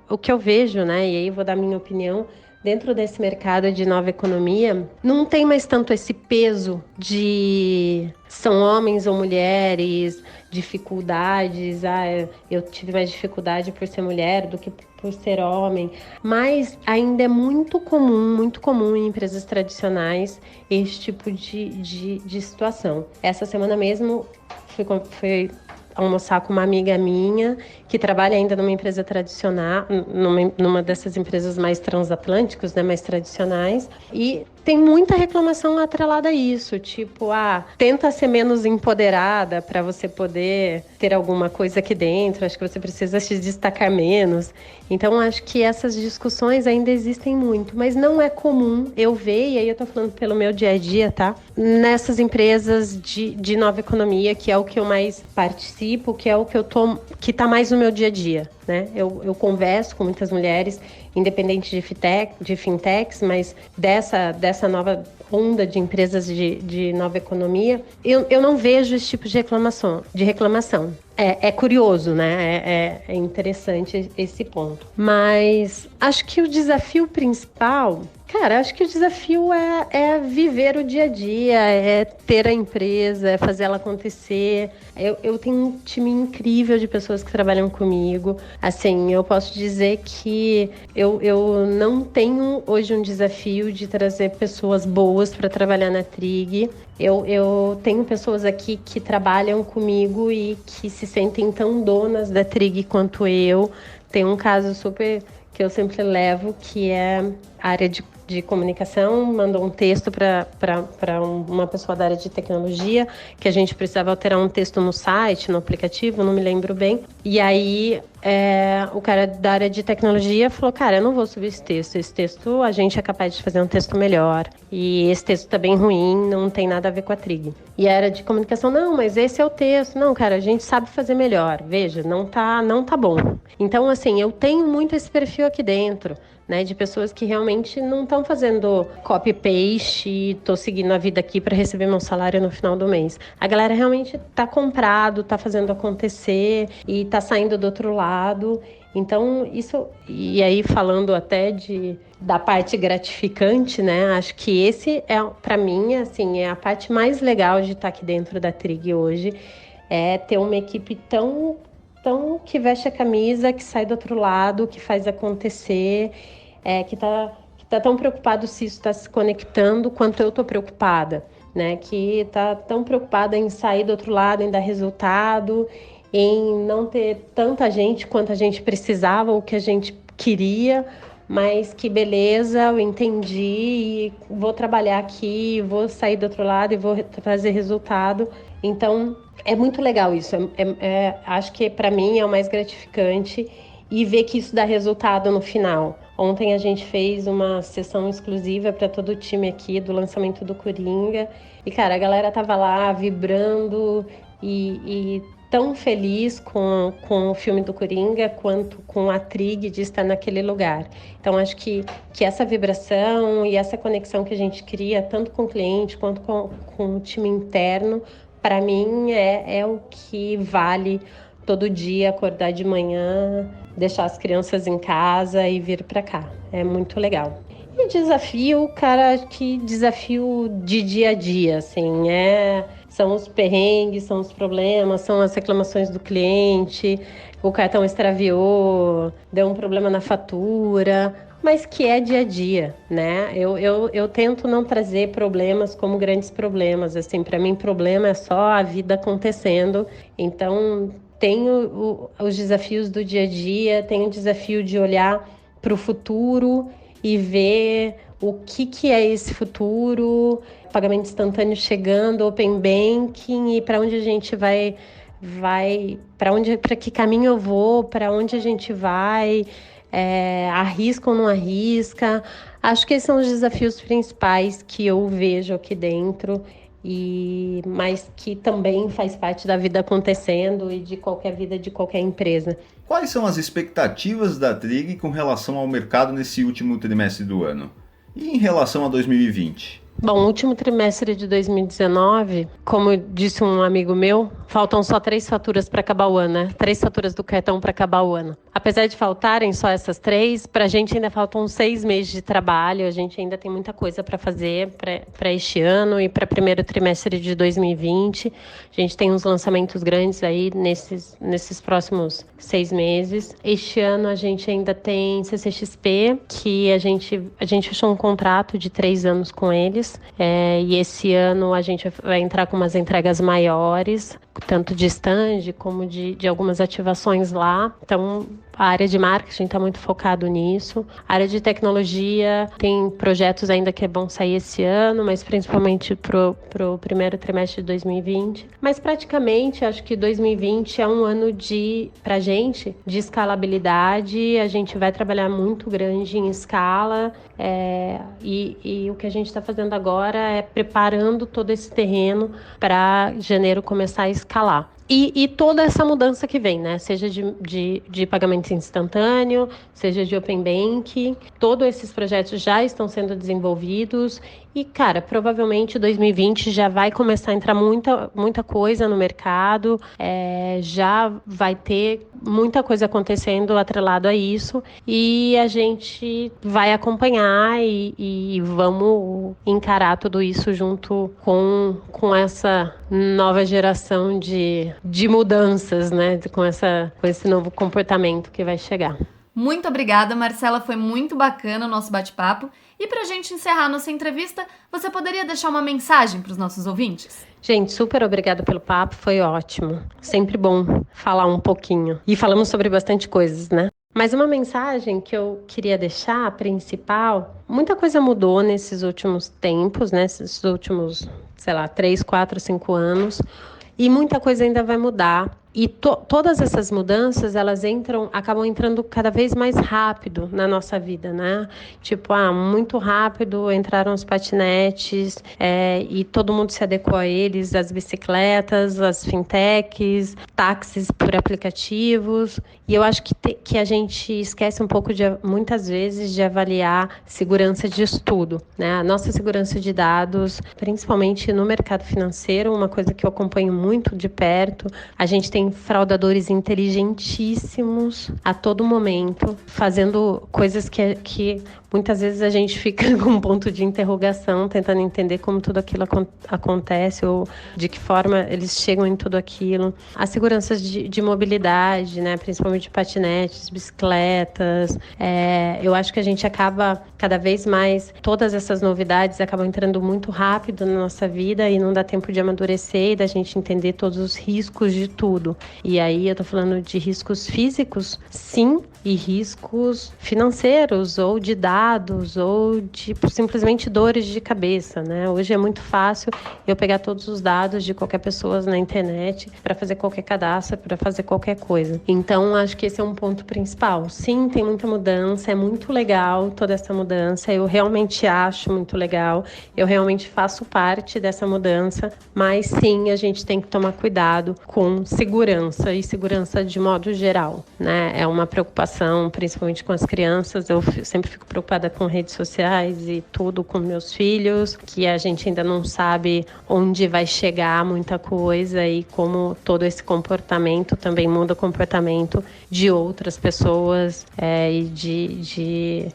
o que eu vejo, né? E aí vou dar minha opinião. Dentro desse mercado de nova economia, não tem mais tanto esse peso de são homens ou mulheres, dificuldades, eu tive mais dificuldade por ser mulher do que por ser homem. Mas ainda é muito comum em empresas tradicionais esse tipo de situação. Essa semana mesmo fui almoçar com uma amiga minha que trabalha ainda numa empresa tradicional, numa dessas empresas mais transatlânticas, né, mais tradicionais, e tem muita reclamação atrelada a isso, tipo, tenta ser menos empoderada para você poder ter alguma coisa aqui dentro, acho que você precisa se destacar menos. Então, acho que essas discussões ainda existem muito, mas não é comum eu ver, e aí eu tô falando pelo meu dia a dia, tá? Nessas empresas de nova economia, que é o que eu mais participo, que é o que tá mais no meu dia a dia, né? Eu converso com muitas mulheres, independente de fintechs, mas dessa nova onda de empresas de nova economia, eu não vejo esse tipo de reclamação. É curioso, né? É interessante esse ponto. Mas acho que o desafio principal Cara, acho que o desafio é viver o dia a dia, é ter a empresa, é fazer ela acontecer. Eu tenho um time incrível de pessoas que trabalham comigo. Assim, eu posso dizer que eu não tenho hoje um desafio de trazer pessoas boas para trabalhar na Trig. Eu tenho pessoas aqui que trabalham comigo e que se sentem tão donas da Trig quanto eu. Tem um caso super que eu sempre levo, que é a área de comunicação, mandou um texto para uma pessoa da área de tecnologia, que a gente precisava alterar um texto no site, no aplicativo, não me lembro bem. E aí o cara da área de tecnologia falou, cara, eu não vou subir esse texto a gente é capaz de fazer um texto melhor. E esse texto tá bem ruim, não tem nada a ver com a Trig. E a área de comunicação, não, mas esse é o texto. Não, cara, a gente sabe fazer melhor. Veja, não tá bom. Então, assim, eu tenho muito esse perfil aqui dentro, né, de pessoas que realmente não estão fazendo copy-paste e tô seguindo a vida aqui para receber meu salário no final do mês. A galera realmente tá comprado, tá fazendo acontecer e tá saindo do outro lado. Então, isso... E aí, falando até da parte gratificante, né, acho que esse para mim, assim, é a parte mais legal de estar aqui dentro da Trig hoje, é ter uma equipe tão que veste a camisa, que sai do outro lado, que faz acontecer, que tá tão preocupado se isso está se conectando quanto eu estou preocupada, né? Que tá tão preocupada em sair do outro lado, em dar resultado, em não ter tanta gente quanto a gente precisava ou que a gente queria, mas que beleza, eu entendi e vou trabalhar aqui, vou sair do outro lado e vou trazer resultado. Então, é muito legal isso. Acho que para mim é o mais gratificante e ver que isso dá resultado no final. Ontem a gente fez uma sessão exclusiva para todo o time aqui do lançamento do Coringa. E, cara, a galera tava lá vibrando e tão feliz com o filme do Coringa quanto com a Trig de estar naquele lugar. Então, acho que essa vibração e essa conexão que a gente cria, tanto com o cliente quanto com o time interno, para mim é o que vale todo dia acordar de manhã, deixar as crianças em casa e vir para cá. É muito legal. E desafio, cara, que desafio de dia a dia, assim, são os perrengues, são os problemas, são as reclamações do cliente, o cartão extraviou, deu um problema na fatura, mas que é dia a dia, né? Eu tento não trazer problemas como grandes problemas, assim, para mim problema é só a vida acontecendo, então tenho os desafios do dia a dia, tenho o desafio de olhar para o futuro e ver o que é esse futuro, pagamento instantâneo chegando, open banking e para onde a gente vai para que caminho eu vou, para onde a gente vai, arrisca ou não arrisca. Acho que esses são os desafios principais que eu vejo aqui dentro, mas que também faz parte da vida acontecendo e de qualquer vida de qualquer empresa. Quais são as expectativas da Trig com relação ao mercado nesse último trimestre do ano? E em relação a 2020? Bom, o último trimestre de 2019, como disse um amigo meu, faltam só 3 faturas para acabar o ano, né? 3 faturas do cartão para acabar o ano. Apesar de faltarem só essas 3, para a gente ainda faltam 6 meses de trabalho, a gente ainda tem muita coisa para fazer para este ano e para o primeiro trimestre de 2020. A gente tem uns lançamentos grandes aí nesses próximos 6 meses. Este ano a gente ainda tem CCXP, que a gente fechou um contrato de 3 anos com eles. E esse ano a gente vai entrar com umas entregas maiores, tanto de stand como de algumas ativações lá. Então, a área de marketing está muito focado nisso. A área de tecnologia tem projetos ainda que vão sair esse ano, mas principalmente pro primeiro trimestre de 2020. Mas praticamente, acho que 2020 é um ano pra gente, de escalabilidade. A gente vai trabalhar muito grande em escala. E o que a gente está fazendo agora é preparando todo esse terreno para janeiro começar a escalar. E toda essa mudança que vem, né? Seja de pagamento instantâneo, seja de Open Bank, todos esses projetos já estão sendo desenvolvidos E, cara, provavelmente 2020 já vai começar a entrar muita coisa no mercado, já vai ter muita coisa acontecendo atrelado a isso, e a gente vai acompanhar e vamos encarar tudo isso junto com essa nova geração de mudanças, né? Com esse novo comportamento que vai chegar. Muito obrigada, Marcela, foi muito bacana o nosso bate-papo. E pra gente encerrar nossa entrevista, você poderia deixar uma mensagem para os nossos ouvintes? Gente, super obrigada pelo papo, foi ótimo. Sempre bom falar um pouquinho. E falamos sobre bastante coisas, né? Mas uma mensagem que eu queria deixar, principal, muita coisa mudou nesses últimos tempos, né? Nesses últimos, 3, 4, 5 anos. E muita coisa ainda vai mudar. E todas essas mudanças, elas acabam entrando cada vez mais rápido na nossa vida, né? Tipo, muito rápido entraram os patinetes, e todo mundo se adequou a eles, as bicicletas, as fintechs, táxis por aplicativos. E eu acho que a gente esquece um pouco, muitas vezes, de avaliar segurança de estudo, né? A nossa segurança de dados, principalmente no mercado financeiro, uma coisa que eu acompanho muito de perto, a gente tem fraudadores inteligentíssimos a todo momento, fazendo coisas que muitas vezes a gente fica com um ponto de interrogação, tentando entender como tudo aquilo acontece ou de que forma eles chegam em tudo aquilo. As seguranças de mobilidade, né, principalmente de patinetes, bicicletas, eu acho que a gente acaba cada vez mais, todas essas novidades acabam entrando muito rápido na nossa vida e não dá tempo de amadurecer e da gente entender todos os riscos de tudo. E aí eu tô falando de riscos físicos, sim, e riscos financeiros ou de dados ou de simplesmente dores de cabeça, né? Hoje é muito fácil eu pegar todos os dados de qualquer pessoa na internet para fazer qualquer cadastro, para fazer qualquer coisa. Então, acho que esse é um ponto principal. Sim, tem muita mudança, é muito legal toda essa mudança, eu realmente acho muito legal, eu realmente faço parte dessa mudança, mas sim, a gente tem que tomar cuidado com segurança e segurança de modo geral, né? É uma preocupação, principalmente com as crianças. Eu sempre fico preocupada com redes sociais e tudo com meus filhos, que a gente ainda não sabe onde vai chegar muita coisa e como todo esse comportamento também muda o comportamento de outras pessoas e de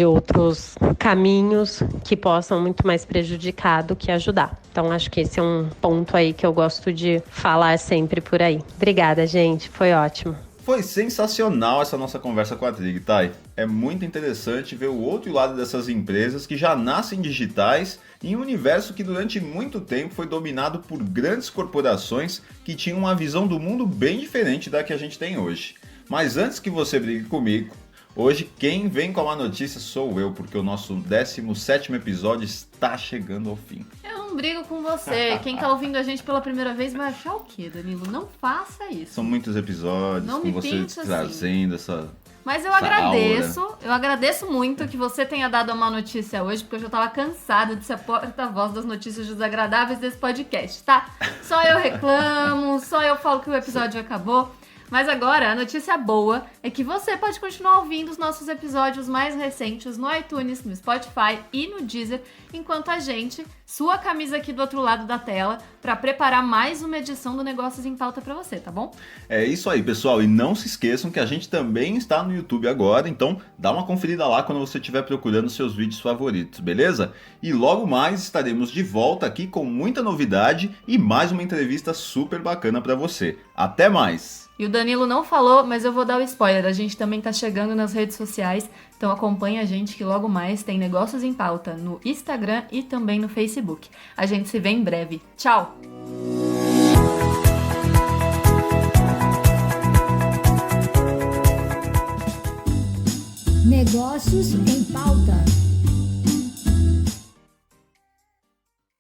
outros caminhos que possam muito mais prejudicar do que ajudar. Então, acho que esse é um ponto aí que eu gosto de falar sempre por aí. Obrigada, gente. Foi ótimo. Foi sensacional essa nossa conversa com a Trig, Thay. É muito interessante ver o outro lado dessas empresas que já nascem digitais em um universo que durante muito tempo foi dominado por grandes corporações que tinham uma visão do mundo bem diferente da que a gente tem hoje. Mas antes que você brigue comigo, hoje quem vem com a má notícia sou eu, porque o nosso 17º episódio está chegando ao fim. Eu não brigo com você. Quem tá ouvindo a gente pela primeira vez vai achar o quê, Danilo? Não faça isso. São muitos episódios, não com você trazendo assim. essa... Mas eu agradeço muito que você tenha dado uma notícia hoje, porque eu já tava cansada de ser a porta-voz das notícias desagradáveis desse podcast, tá? Só eu reclamo, só eu falo que o episódio acabou. Mas agora, a notícia boa é que você pode continuar ouvindo os nossos episódios mais recentes no iTunes, no Spotify e no Deezer, enquanto a gente sua camisa aqui do outro lado da tela para preparar mais uma edição do Negócios em Pauta para você, tá bom? É isso aí, pessoal. E não se esqueçam que a gente também está no YouTube agora, então dá uma conferida lá quando você estiver procurando seus vídeos favoritos, beleza? E logo mais estaremos de volta aqui com muita novidade e mais uma entrevista super bacana para você. Até mais! E o Danilo não falou, mas eu vou dar o spoiler. A gente também tá chegando nas redes sociais, então acompanha a gente que logo mais tem Negócios em Pauta no Instagram e também no Facebook. A gente se vê em breve. Tchau! Negócios em Pauta.